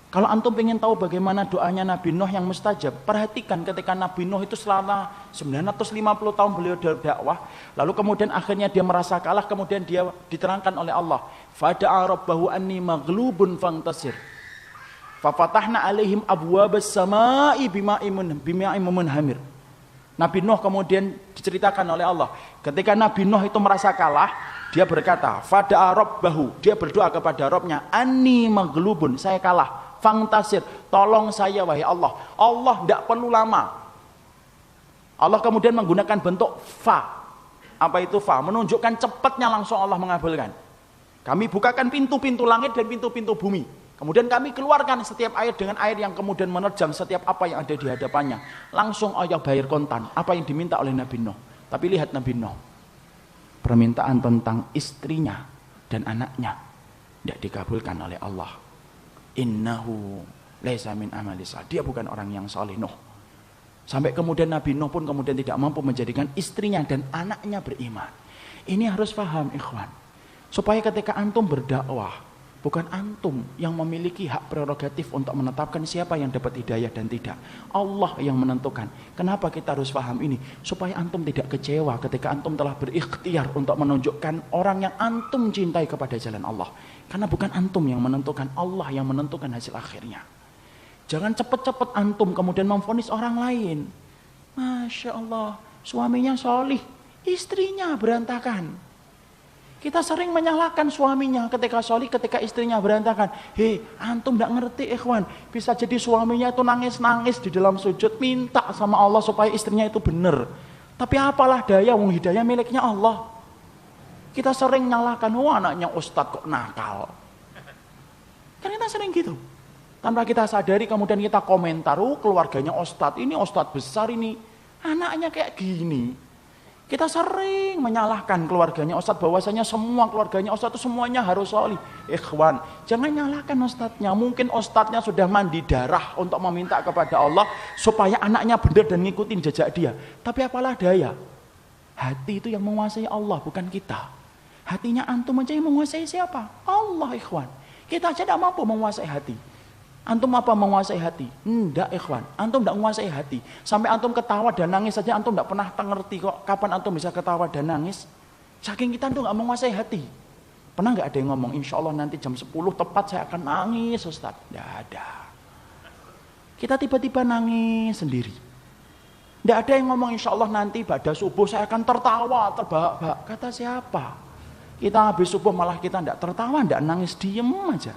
Kalau antum ingin tahu bagaimana doanya Nabi Nuh yang mustajab, perhatikan ketika Nabi Nuh itu selama 950 tahun beliau berdakwah, lalu kemudian akhirnya dia merasa kalah, kemudian dia diterangkan oleh Allah, fada'a rabbahu anni maghlubun fantasir. Fafatahna alaihim abwabas sama'i bima'im munhamir. Nabi Nuh kemudian diceritakan oleh Allah, ketika Nabi Nuh itu merasa kalah, dia berkata, fada'a rabbahu, dia berdoa kepada Rabbnya, anni maghlubun, saya kalah. Fantasir, tolong saya wahai Allah. Allah tidak perlu lama. Allah kemudian menggunakan bentuk fa. Apa itu fa? Menunjukkan cepatnya langsung Allah mengabulkan. Kami bukakan pintu-pintu langit dan pintu-pintu bumi. Kemudian kami keluarkan setiap air dengan air yang kemudian menerjang setiap apa yang ada di hadapannya. Langsung Allah bayar kontan apa yang diminta oleh Nabi Nuh. Tapi lihat Nabi Nuh, permintaan tentang istrinya dan anaknya tidak dikabulkan oleh Allah. Innahu laisa min amali salih. Dia bukan orang yang saleh, Nuh. Sampai kemudian Nabi Nuh pun kemudian tidak mampu menjadikan istrinya dan anaknya beriman. Ini harus paham, ikhwan. Supaya ketika antum berdakwah, bukan antum yang memiliki hak prerogatif untuk menetapkan siapa yang dapat hidayah dan tidak. Allah yang menentukan. Kenapa kita harus paham ini? Supaya antum tidak kecewa ketika antum telah berikhtiar untuk menunjukkan orang yang antum cintai kepada jalan Allah. Karena bukan antum yang menentukan, Allah yang menentukan hasil akhirnya. Jangan cepat-cepat antum kemudian memvonis orang lain. Masya Allah, suaminya solih, istrinya berantakan. Kita sering menyalahkan suaminya ketika solih, ketika istrinya berantakan. Hei, antum tidak ngerti ikhwan. Bisa jadi suaminya itu nangis-nangis di dalam sujud, minta sama Allah supaya istrinya itu benar. Tapi apalah daya, wong hidayah miliknya Allah. Kita sering nyalahkan, anaknya ustadz kok nakal. Kan kita sering gitu. Tanpa kita sadari kemudian kita komentar, keluarganya ustadz, ini ustadz besar ini. Anaknya kayak gini. Kita sering menyalahkan keluarganya Ustadz, bahwasanya semua keluarganya Ustadz itu semuanya harus solih. Ikhwan, jangan nyalahkan Ustadznya. Mungkin Ustadznya sudah mandi darah untuk meminta kepada Allah supaya anaknya benar dan ngikutin jejak dia. Tapi apalah daya, hati itu yang menguasai Allah, bukan kita. Hatinya antum aja yang menguasai siapa? Allah, ikhwan. Kita aja tidak mampu menguasai hati. Antum apa menguasai hati? Enggak, ikhwan. Antum tidak menguasai hati. Sampai antum ketawa dan nangis saja antum tidak pernah ngerti kok kapan antum bisa ketawa dan nangis. Saking kita antum tidak menguasai hati. Pernah nggak ada yang ngomong, insya Allah nanti jam 10 tepat saya akan nangis, Ustaz? Tidak ada. Kita tiba-tiba nangis sendiri. Tidak ada yang ngomong, insya Allah nanti pada subuh saya akan tertawa, terbahak-bahak. Kata siapa? Kita habis subuh malah kita tidak tertawa, tidak nangis, diem aja.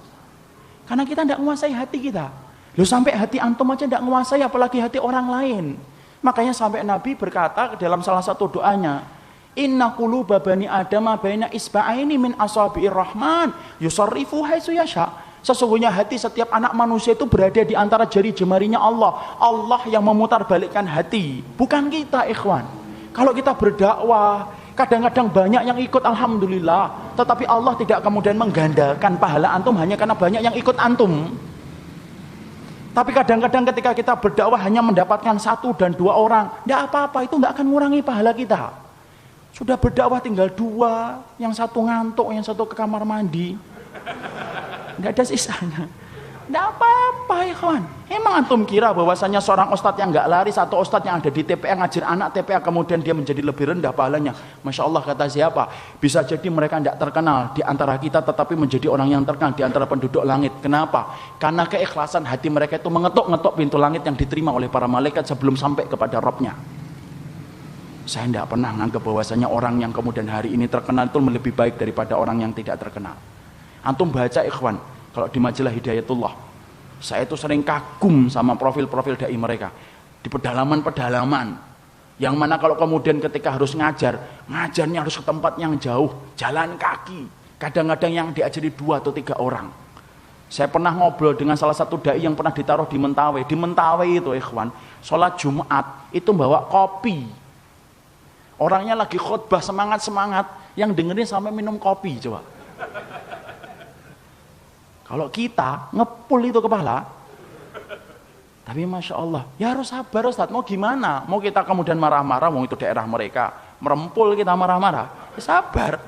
Karena kita tidak menguasai hati kita. Loh, sampai hati antum aja tidak menguasai, apalagi hati orang lain. Makanya sampai Nabi berkata dalam salah satu doanya, Inna quluba bani Adama baina isba'aini min asabi'ir rahman yusarrifu haitsu yasha. Sesungguhnya hati setiap anak manusia itu berada di antara jari jemarinya Allah. Allah yang memutarbalikkan hati, bukan kita, ikhwan. Kalau kita berdakwah, kadang-kadang banyak yang ikut, alhamdulillah. Tetapi Allah tidak kemudian menggandakan pahala antum hanya karena banyak yang ikut antum. Tapi kadang-kadang ketika kita berdakwah hanya mendapatkan 1 dan 2 orang, tidak apa-apa, itu tidak akan mengurangi pahala kita. Sudah berdakwah tinggal 2, yang 1 ngantuk, yang 1 ke kamar mandi, tidak ada sisanya. Tidak apa-apa, ya kawan. Emang antum kira bahwasanya seorang ustadz yang nggak lari, satu ustadz yang ada di TPA ngajar anak TPA kemudian dia menjadi lebih rendah pahalanya? Masya Allah, kata siapa? Bisa jadi mereka tidak terkenal di antara kita, tetapi menjadi orang yang terkenal di antara penduduk langit. Kenapa? Karena keikhlasan hati mereka itu mengetuk-ngetuk pintu langit yang diterima oleh para malaikat sebelum sampai kepada Rabbnya. Saya tidak pernah menganggap bahwasanya orang yang kemudian hari ini terkenal itu lebih baik daripada orang yang tidak terkenal. Antum baca, ikhwan, kalau di majalah Hidayatullah, saya itu sering kagum sama profil-profil dai mereka di pedalaman-pedalaman, yang mana kalau kemudian ketika harus ngajarnya harus ke tempat yang jauh, jalan kaki, kadang-kadang yang diajari 2 atau 3 orang. Saya pernah ngobrol dengan salah satu dai yang pernah ditaruh di Mentawai. Di Mentawai itu, ikhwan, sholat Jumat itu bawa kopi. Orangnya lagi khutbah semangat-semangat, yang dengerin sampai minum kopi, coba. Kalau kita ngepul itu kepala, tapi Masya Allah, ya harus sabar Ustaz, mau gimana? Mau kita kemudian marah-marah, mau itu daerah mereka, merempul kita marah-marah, ya sabar.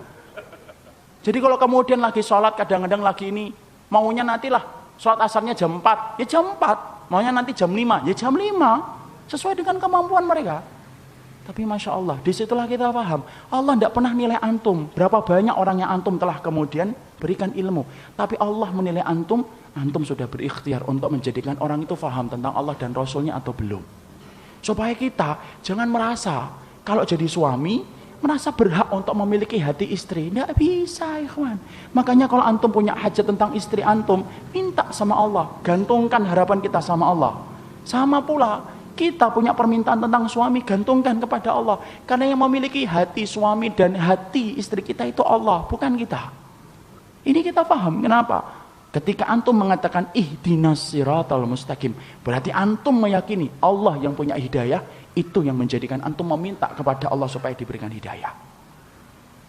Jadi kalau kemudian lagi sholat, kadang-kadang lagi ini, maunya nantilah sholat asarnya jam 4, ya jam 4, maunya nanti jam 5, ya jam 5, sesuai dengan kemampuan mereka. Tapi Masya Allah, disitulah kita paham, Allah tidak pernah nilai antum, berapa banyak orang yang antum telah kemudian berikan ilmu. Tapi Allah menilai antum, antum sudah berikhtiar untuk menjadikan orang itu paham tentang Allah dan Rasulnya atau belum. Supaya kita jangan merasa, kalau jadi suami, merasa berhak untuk memiliki hati istri. Tidak bisa, ikhwan. Makanya kalau antum punya hajat tentang istri antum, minta sama Allah, gantungkan harapan kita sama Allah. Sama pula, kita punya permintaan tentang suami, gantungkan kepada Allah. Karena yang memiliki hati suami dan hati istri kita itu Allah, bukan kita. Ini kita paham. Kenapa? Ketika antum mengatakan ihdinas siratal mustaqim, berarti antum meyakini Allah yang punya hidayah, itu yang menjadikan antum meminta kepada Allah supaya diberikan hidayah.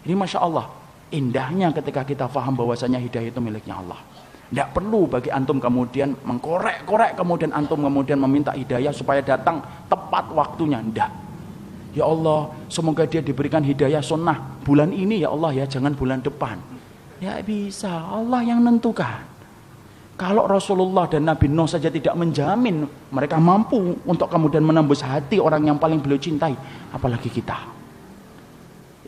Ini Masya Allah, indahnya ketika kita paham bahwasanya hidayah itu miliknya Allah. Tidak perlu bagi antum kemudian mengkorek-korek, kemudian antum kemudian meminta hidayah supaya datang tepat waktunya. Tidak. Ya Allah, semoga dia diberikan hidayah sunnah bulan ini ya Allah ya, jangan bulan depan. Ya bisa, Allah yang menentukan. Kalau Rasulullah dan Nabi Nuh saja tidak menjamin mereka mampu untuk kemudian menembus hati orang yang paling beliau cintai, apalagi kita.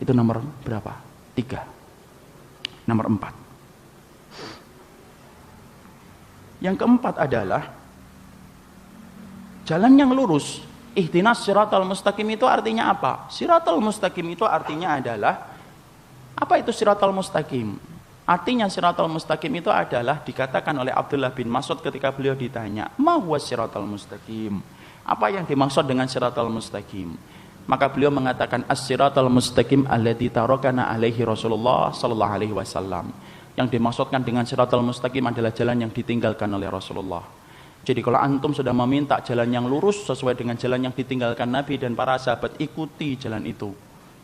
Itu nomor berapa? 3. Nomor 4. Yang keempat adalah jalan yang lurus. Ihdinas siratal mustaqim itu artinya apa? Siratal mustaqim itu artinya adalah, apa itu siratal mustaqim? Artinya siratal mustaqim itu adalah dikatakan oleh Abdullah bin Mas'ud ketika beliau ditanya, "Ma huwa siratal mustaqim?" Apa yang dimaksud dengan siratal mustaqim? Maka beliau mengatakan, "As-siratal mustaqim alladzi tarakana alaihi Rasulullah sallallahu alaihi wasallam." Yang dimaksudkan dengan siratal mustaqim adalah jalan yang ditinggalkan oleh Rasulullah. Jadi kalau antum sudah meminta jalan yang lurus sesuai dengan jalan yang ditinggalkan Nabi dan para sahabat, ikuti jalan itu.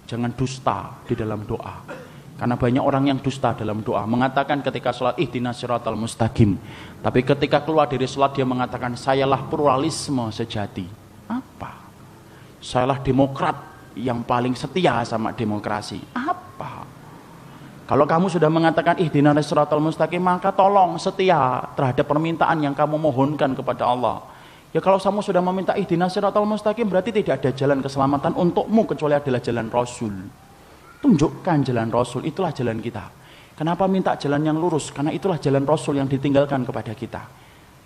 Jangan dusta di dalam doa. Karena banyak orang yang dusta dalam doa, mengatakan ketika sholat ihdinas siratal mustaqim, tapi ketika keluar dari sholat dia mengatakan sayalah pluralisme sejati. Apa? Sayalah demokrat yang paling setia sama demokrasi. Apa? Kalau kamu sudah mengatakan ihdinas siratal mustaqim, maka tolong setia terhadap permintaan yang kamu mohonkan kepada Allah. Ya kalau kamu sudah meminta ihdinas siratal mustaqim, berarti tidak ada jalan keselamatan untukmu kecuali adalah jalan Rasul. Tunjukkan jalan Rasul, itulah jalan kita. Kenapa minta jalan yang lurus? Karena itulah jalan Rasul yang ditinggalkan kepada kita.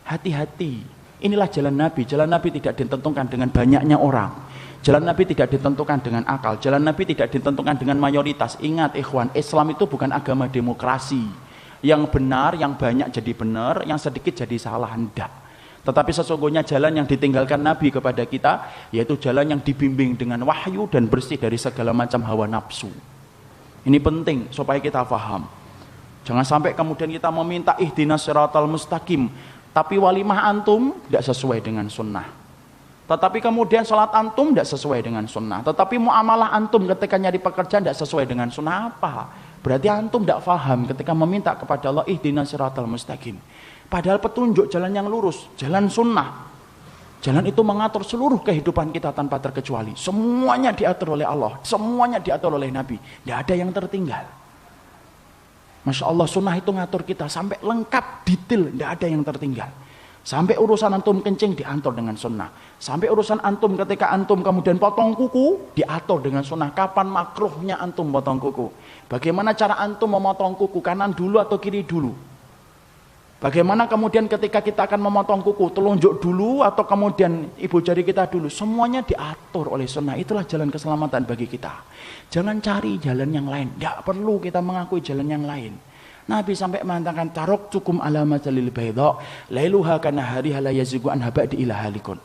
Hati-hati, inilah jalan Nabi. Jalan Nabi tidak ditentukan dengan banyaknya orang. Jalan Nabi tidak ditentukan dengan akal. Jalan Nabi tidak ditentukan dengan mayoritas. Ingat ikhwan, Islam itu bukan agama demokrasi. Yang benar, yang banyak jadi benar, yang sedikit jadi salah. Hendak. Tetapi sesungguhnya jalan yang ditinggalkan Nabi kepada kita, yaitu jalan yang dibimbing dengan wahyu dan bersih dari segala macam hawa nafsu. Ini penting supaya kita paham. Jangan sampai kemudian kita meminta ihdinas siratal mustaqim, tapi walimah antum tidak sesuai dengan sunnah. Tetapi kemudian salat antum tidak sesuai dengan sunnah. Tetapi muamalah antum ketika nyari pekerjaan tidak sesuai dengan sunnah. Apa? Berarti antum tidak paham ketika meminta kepada Allah ihdinas siratal mustaqim. Padahal petunjuk jalan yang lurus, jalan sunnah. Jalan itu mengatur seluruh kehidupan kita tanpa terkecuali. Semuanya diatur oleh Allah, semuanya diatur oleh Nabi. Tidak ada yang tertinggal. Masya Allah, sunnah itu ngatur kita sampai lengkap, detail, tidak ada yang tertinggal. Sampai urusan antum kencing diatur dengan sunnah. Sampai urusan antum ketika antum kemudian potong kuku diatur dengan sunnah. Kapan makruhnya antum potong kuku? Bagaimana cara antum memotong kuku, kanan dulu atau kiri dulu? Bagaimana kemudian ketika kita akan memotong kuku, telunjuk dulu atau kemudian ibu jari kita dulu? Semuanya diatur oleh sunnah. Itulah jalan keselamatan bagi kita. Jangan cari jalan yang lain. Tidak perlu kita mengakui jalan yang lain. Nabi sampai mengatakan taraktukum ala majalil baydha lailuha kanahariha la yazigu anha ba'di ila halikun.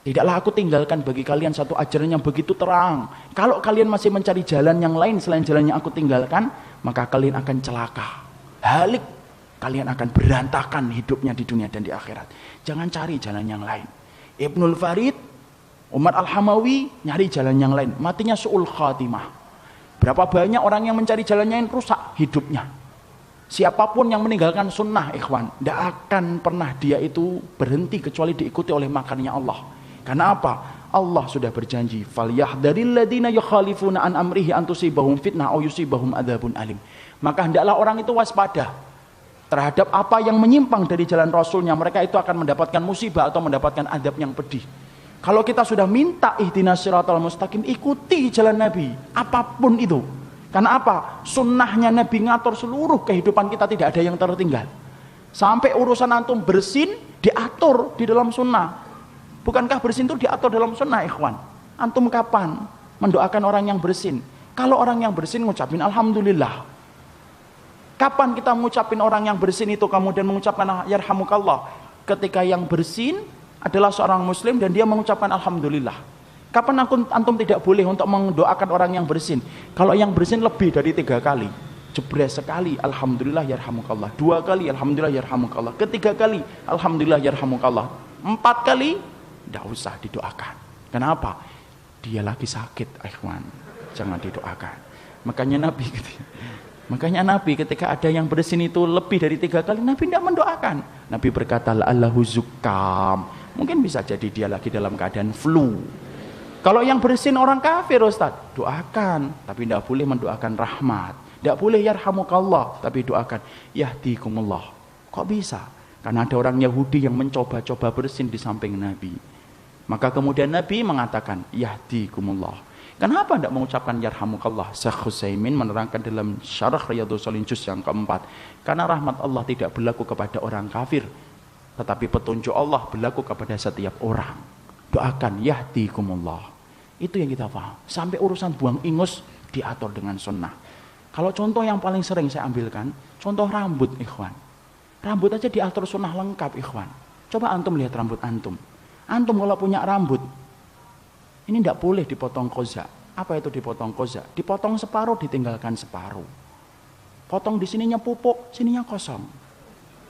Tidaklah aku tinggalkan bagi kalian satu ajaran yang begitu terang. Kalau kalian masih mencari jalan yang lain selain jalan yang aku tinggalkan, maka kalian akan celaka. Halik, kalian akan berantakan hidupnya di dunia dan di akhirat. Jangan cari jalan yang lain. Ibnul Farid, Umar Al-Hamawi nyari jalan yang lain, matinya su'ul khatimah. Berapa banyak orang yang mencari jalan yang lain rusak hidupnya. Siapapun yang meninggalkan sunnah ikhwan, tidak akan pernah dia itu berhenti kecuali diikuti oleh makannya Allah. Karena apa? Allah sudah berjanji, falyahdharil ladzina yukhalifuna an amrihi an tusibahum fitnah aw yusibahum adzabun alim. Maka hendaklah orang itu waspada terhadap apa yang menyimpang dari jalan Rasulnya. Mereka itu akan mendapatkan musibah atau mendapatkan adab yang pedih. Kalau kita sudah minta ihdinas siratal mustaqim, ikuti jalan Nabi, apapun itu. Karena apa? Sunnahnya Nabi ngatur seluruh kehidupan kita, tidak ada yang tertinggal. Sampai urusan antum bersin diatur di dalam sunnah. Bukankah bersin itu diatur dalam sunnah ikhwan? Antum kapan mendoakan orang yang bersin? Kalau orang yang bersin ngucapin alhamdulillah. Kapan kita mengucapin orang yang bersin itu kemudian mengucapkan yarhamukallah? Ketika yang bersin adalah seorang muslim dan dia mengucapkan alhamdulillah. Kapan antum tidak boleh untuk mendoakan orang yang bersin? Kalau yang bersin lebih dari 3 kali, jebres sekali alhamdulillah yarhamukallah, 2 kali alhamdulillah yarhamukallah, ketiga kali alhamdulillah yarhamukallah, 4 kali tidak usah didoakan. Kenapa? Dia lagi sakit ikhwan, jangan didoakan. Makanya Nabi ketika ada yang bersin itu lebih dari 3 kali, Nabi tidak mendoakan. Nabi berkata la'allahu zukam, mungkin bisa jadi dia lagi dalam keadaan flu. Kalau yang bersin orang kafir Ustaz, doakan, tapi tidak boleh mendoakan rahmat. Tidak boleh yarhamukallah, tapi doakan yahdikumullah. Kok bisa? Karena ada orang Yahudi yang mencoba-coba bersin di samping Nabi. Maka kemudian Nabi mengatakan yahdikumullah. Kenapa tidak mengucapkan yarhamukallah? Syekh Utsaimin menerangkan dalam Syarah Riyadhus Shalihin juz yang keempat. Karena rahmat Allah tidak berlaku kepada orang kafir, tetapi petunjuk Allah berlaku kepada setiap orang. Doakan yahdikumullah. Itu yang kita paham. Sampai urusan buang ingus diatur dengan sunnah. Kalau contoh yang paling sering saya ambilkan, contoh rambut ikhwan. Rambut aja diatur sunnah lengkap ikhwan. Coba antum lihat rambut antum. Antum kalau punya rambut, ini tidak boleh dipotong koza. Apa itu dipotong koza? Dipotong separuh, ditinggalkan separuh. Potong di sininya pupuk, sininya kosong.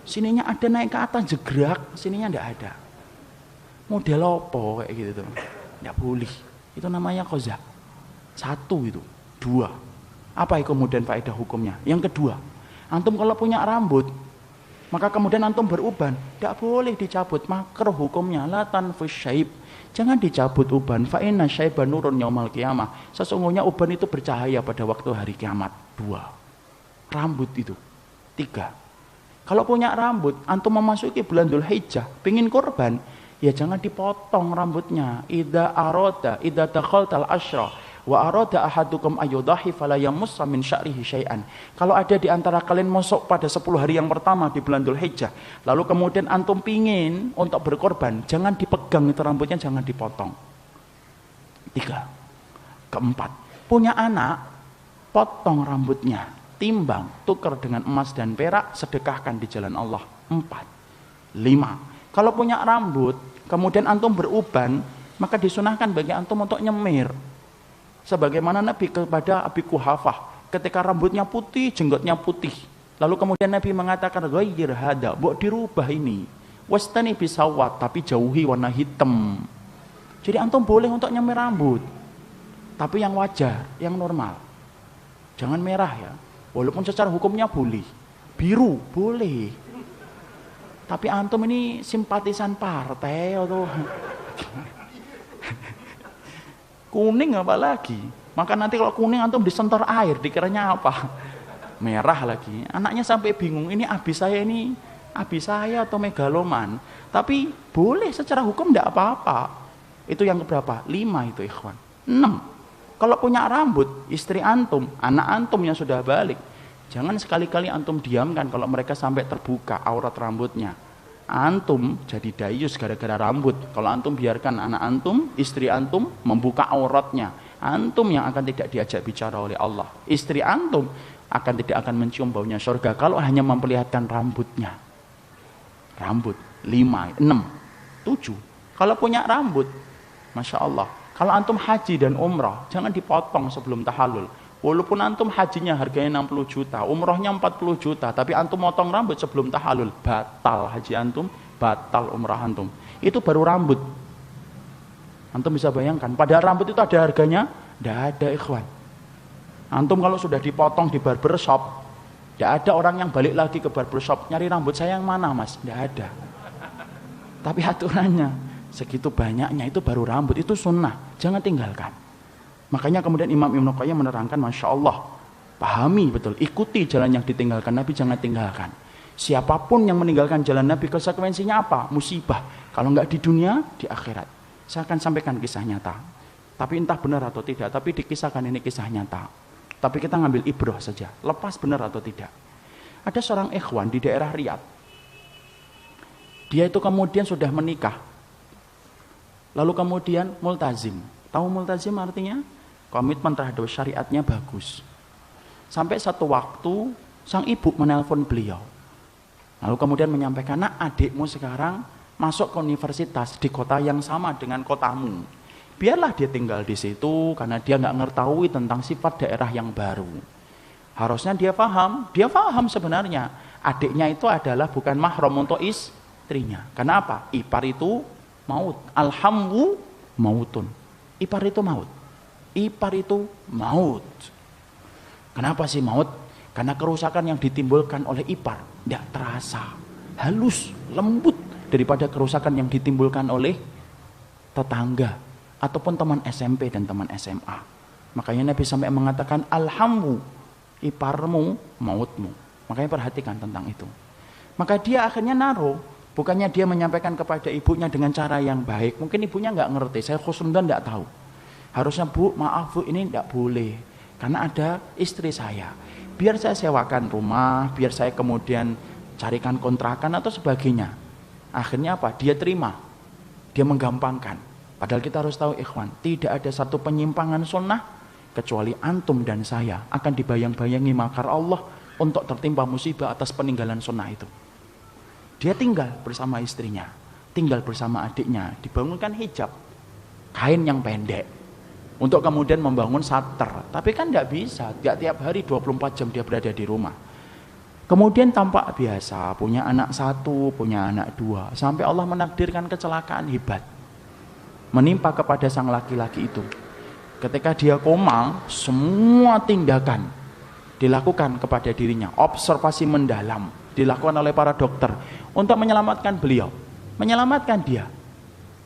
Sininya ada naik ke atas jegrak, sininya enggak ada. Model apa kayak gitu tuh? Enggak boleh. Itu namanya qazak. Satu itu. Dua. Apa kemudian faedah hukumnya? Yang kedua, antum kalau punya rambut, maka kemudian antum beruban, enggak boleh dicabut. Makruh hukumnya, la tanfus syaib. Jangan dicabut uban. Fa inna syaiba nurun yaumal qiyamah. Sesungguhnya uban itu bercahaya pada waktu hari kiamat. Dua. Rambut itu. Tiga. Kalau punya rambut, antum memasuki bulan Dzulhijjah, pengin kurban, ya jangan dipotong rambutnya. Idza dakhaltal asyra wa arada ahadukum ayyudahi fala yamussa min sya'rihi syai'an. Kalau ada di antara kalian masuk pada 10 hari yang pertama di bulan Dzulhijjah, lalu kemudian antum pingin untuk berkorban, jangan dipegang itu rambutnya, jangan dipotong. Tiga. Keempat, punya anak, potong rambutnya. Timbang, tukar dengan emas dan perak, sedekahkan di jalan Allah. 4. 5. Kalau punya rambut, kemudian antum beruban, maka disunahkan bagi antum untuk nyemir. Sebagaimana Nabi kepada Abi Quhafah, ketika rambutnya putih, jenggotnya putih. Lalu kemudian Nabi mengatakan, ghayyir hada, buat dirubah ini. Wastani bisawat, tapi jauhi warna hitam. Jadi antum boleh untuk nyemir rambut. Tapi yang wajar, yang normal. Jangan merah ya. Walaupun secara hukumnya boleh. Biru boleh. Tapi antum ini simpatisan partai atau kuning apalagi. Maka nanti kalau kuning antum disentor air, dikiranya apa? Merah lagi. Anaknya sampai bingung, ini abi saya atau megaloman. Tapi boleh secara hukum enggak apa-apa. Itu yang berapa? 5 itu ikhwan. 6. Kalau punya rambut, istri antum, anak antum yang sudah balik, jangan sekali-kali antum diamkan kalau mereka sampai terbuka aurat rambutnya. Antum jadi dayus gara-gara rambut. Kalau antum biarkan anak antum, istri antum membuka auratnya, antum yang akan tidak diajak bicara oleh Allah. Istri antum tidak akan mencium baunya surga kalau hanya memperlihatkan rambutnya. Rambut 5, 6, 7. Kalau punya rambut, Masya Allah, kalau antum haji dan umrah, jangan dipotong sebelum tahallul. Walaupun antum hajinya harganya 60 juta, umrahnya 40 juta, tapi antum motong rambut sebelum tahallul, batal haji antum, batal umrah antum. Itu baru rambut. Antum bisa bayangkan, padahal rambut itu ada harganya? Tidak ada ikhwan. Antum kalau sudah dipotong di barbershop, tidak ada orang yang balik lagi ke barbershop, nyari rambut saya yang mana mas? Tidak ada. Tapi aturannya, segitu banyaknya itu baru rambut, itu sunnah, jangan tinggalkan. Makanya kemudian Imam Ibnu Qayyim menerangkan, Masya Allah, pahami betul, ikuti jalan yang ditinggalkan Nabi, jangan tinggalkan. Siapapun yang meninggalkan jalan Nabi, konsekuensinya apa? Musibah. Kalau nggak di dunia, di akhirat. Saya akan sampaikan kisah nyata, tapi entah benar atau tidak, tapi dikisahkan ini kisah nyata. Tapi kita ngambil ibrah saja, lepas benar atau tidak. Ada seorang ikhwan di daerah Riyadh. Dia itu kemudian sudah menikah, lalu kemudian multazim. Tahu multazim artinya? Komitmen terhadap syariatnya bagus. Sampai satu waktu sang ibu menelpon beliau, lalu kemudian menyampaikan, nak, adikmu sekarang masuk ke universitas di kota yang sama dengan kotamu. Biarlah dia tinggal di situ karena dia nggak mengetahui tentang sifat daerah yang baru. Harusnya dia paham sebenarnya adiknya itu adalah bukan mahram untuk istrinya. Karena apa? Ipar itu maut. Alhamdu mautun. Ipar itu maut. Ipar itu maut. Kenapa sih maut? Karena kerusakan yang ditimbulkan oleh ipar tidak terasa, halus, lembut daripada kerusakan yang ditimbulkan oleh tetangga ataupun teman SMP dan teman SMA. Makanya Nabi sampai mengatakan alhamdu, iparmu mautmu. Makanya perhatikan tentang itu. Maka dia akhirnya naruh, bukannya dia menyampaikan kepada ibunya dengan cara yang baik. Mungkin ibunya nggak ngerti, saya khusnudzan nggak tahu. Harusnya bu, maaf bu, ini nggak boleh karena ada istri saya. Biar saya sewakan rumah, biar saya kemudian carikan kontrakan atau sebagainya. Akhirnya apa? Dia terima. Dia menggampangkan. Padahal kita harus tahu ikhwan, tidak ada satu penyimpangan sunnah kecuali antum dan saya akan dibayang-bayangi makar Allah untuk tertimpa musibah atas peninggalan sunnah itu. Dia tinggal bersama istrinya, tinggal bersama adiknya, dibangunkan hijab, kain yang pendek, untuk kemudian membangun sater. Tapi kan tidak bisa, tidak tiap hari 24 jam dia berada di rumah. Kemudian tampak biasa, punya anak satu, punya anak dua, sampai Allah menakdirkan kecelakaan hebat menimpa kepada sang laki-laki itu. Ketika dia koma, semua tindakan dilakukan kepada dirinya, observasi mendalam dilakukan oleh para dokter untuk menyelamatkan beliau, menyelamatkan dia,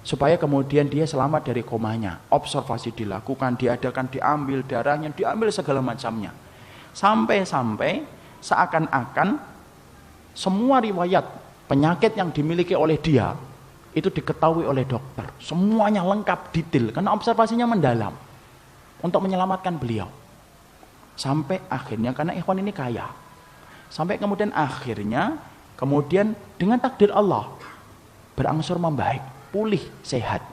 supaya kemudian dia selamat dari komanya. Observasi dilakukan, diadakan, diambil darahnya, diambil segala macamnya, sampai-sampai seakan-akan semua riwayat penyakit yang dimiliki oleh dia itu diketahui oleh dokter, semuanya lengkap, detail, karena observasinya mendalam untuk menyelamatkan beliau. Sampai akhirnya, karena ikhwan ini kaya, sampai kemudian akhirnya dengan takdir Allah berangsur membaik, pulih, sehat.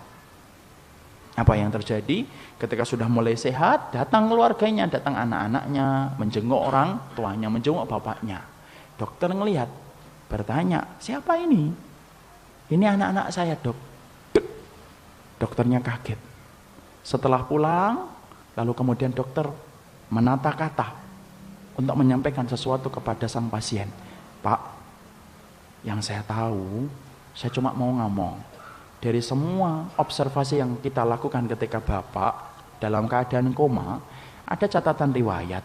Apa yang terjadi? Ketika sudah mulai sehat, datang keluarganya, datang anak-anaknya, menjenguk orang tuanya, menjenguk bapaknya. Dokter ngelihat, bertanya, siapa ini? Ini anak-anak saya, dok. Dokternya kaget. Setelah pulang, lalu kemudian dokter menata kata untuk menyampaikan sesuatu kepada sang pasien. Pak, yang saya tahu, saya cuma mau ngomong, dari semua observasi yang kita lakukan ketika Bapak dalam keadaan koma, ada catatan riwayat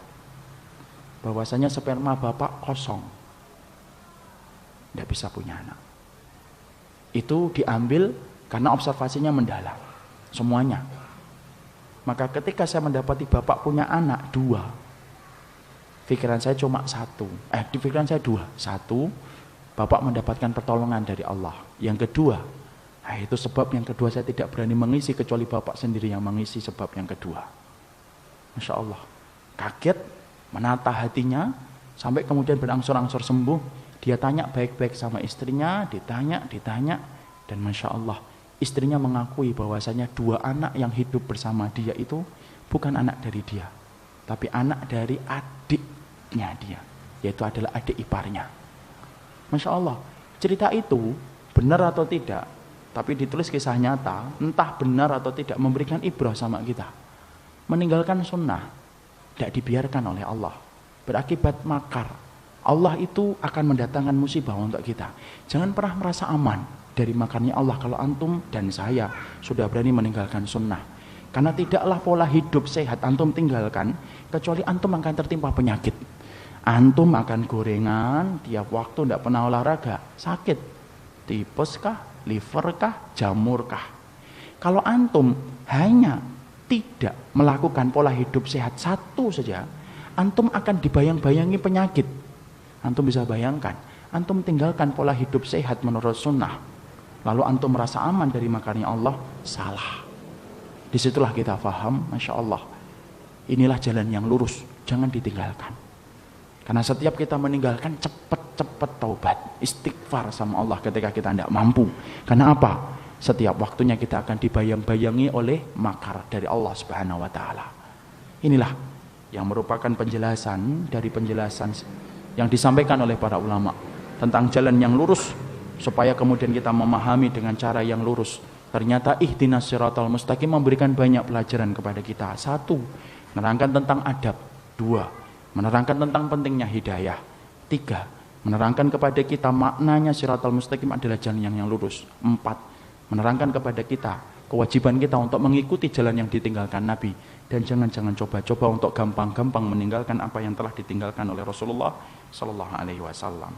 bahwasanya sperma Bapak kosong, tidak bisa punya anak. Itu diambil karena observasinya mendalam, semuanya. Maka ketika saya mendapati Bapak punya anak dua, pikiran saya cuma satu, di pikiran saya dua. Satu, Bapak mendapatkan pertolongan dari Allah. Yang kedua, itu sebab yang kedua saya tidak berani mengisi kecuali Bapak sendiri yang mengisi sebab yang kedua. Masya Allah, kaget, menata hatinya, sampai kemudian berangsur-angsur sembuh. Dia tanya baik-baik sama istrinya, ditanya, dan Masya Allah, istrinya mengakui bahwasanya dua anak yang hidup bersama dia itu bukan anak dari dia, tapi anak dari adiknya dia, yaitu adalah adik iparnya. Masya Allah, cerita itu benar atau tidak, tapi ditulis kisah nyata, entah benar atau tidak, memberikan ibrah sama kita. Meninggalkan sunnah tidak dibiarkan oleh Allah, berakibat makar. Allah itu akan mendatangkan musibah untuk kita. Jangan pernah merasa aman dari makarnya Allah kalau antum dan saya sudah berani meninggalkan sunnah. Karena tidaklah pola hidup sehat antum tinggalkan, kecuali antum akan tertimpa penyakit. Antum akan gorengan, tiap waktu tidak pernah olahraga, sakit. Tipes kah, liver kah, jamur kah. Kalau antum hanya tidak melakukan pola hidup sehat satu saja, antum akan dibayang-bayangi penyakit. Antum bisa bayangkan, antum tinggalkan pola hidup sehat menurut sunnah, lalu antum merasa aman dari makarnya Allah, salah. Disitulah kita faham, Masya Allah, inilah jalan yang lurus, jangan ditinggalkan. Karena setiap kita meninggalkan, cepat-cepat taubat, istighfar sama Allah ketika kita tidak mampu. Karena apa? Setiap waktunya kita akan dibayang-bayangi oleh makar dari Allah Subhanahu wa Ta'ala. Inilah yang merupakan penjelasan dari penjelasan yang disampaikan oleh para ulama tentang jalan yang lurus, supaya kemudian kita memahami dengan cara yang lurus. Ternyata ihdinas siratal mustaqim memberikan banyak pelajaran kepada kita. Satu, menerangkan tentang adab. Dua, menerangkan tentang pentingnya hidayah. Tiga, menerangkan kepada kita maknanya siratal mustaqim adalah jalan yang lurus. Empat, menerangkan kepada kita kewajiban kita untuk mengikuti jalan yang ditinggalkan Nabi, dan jangan coba-coba untuk gampang-gampang meninggalkan apa yang telah ditinggalkan oleh Rasulullah Sallallahu Alaihi Wasallam.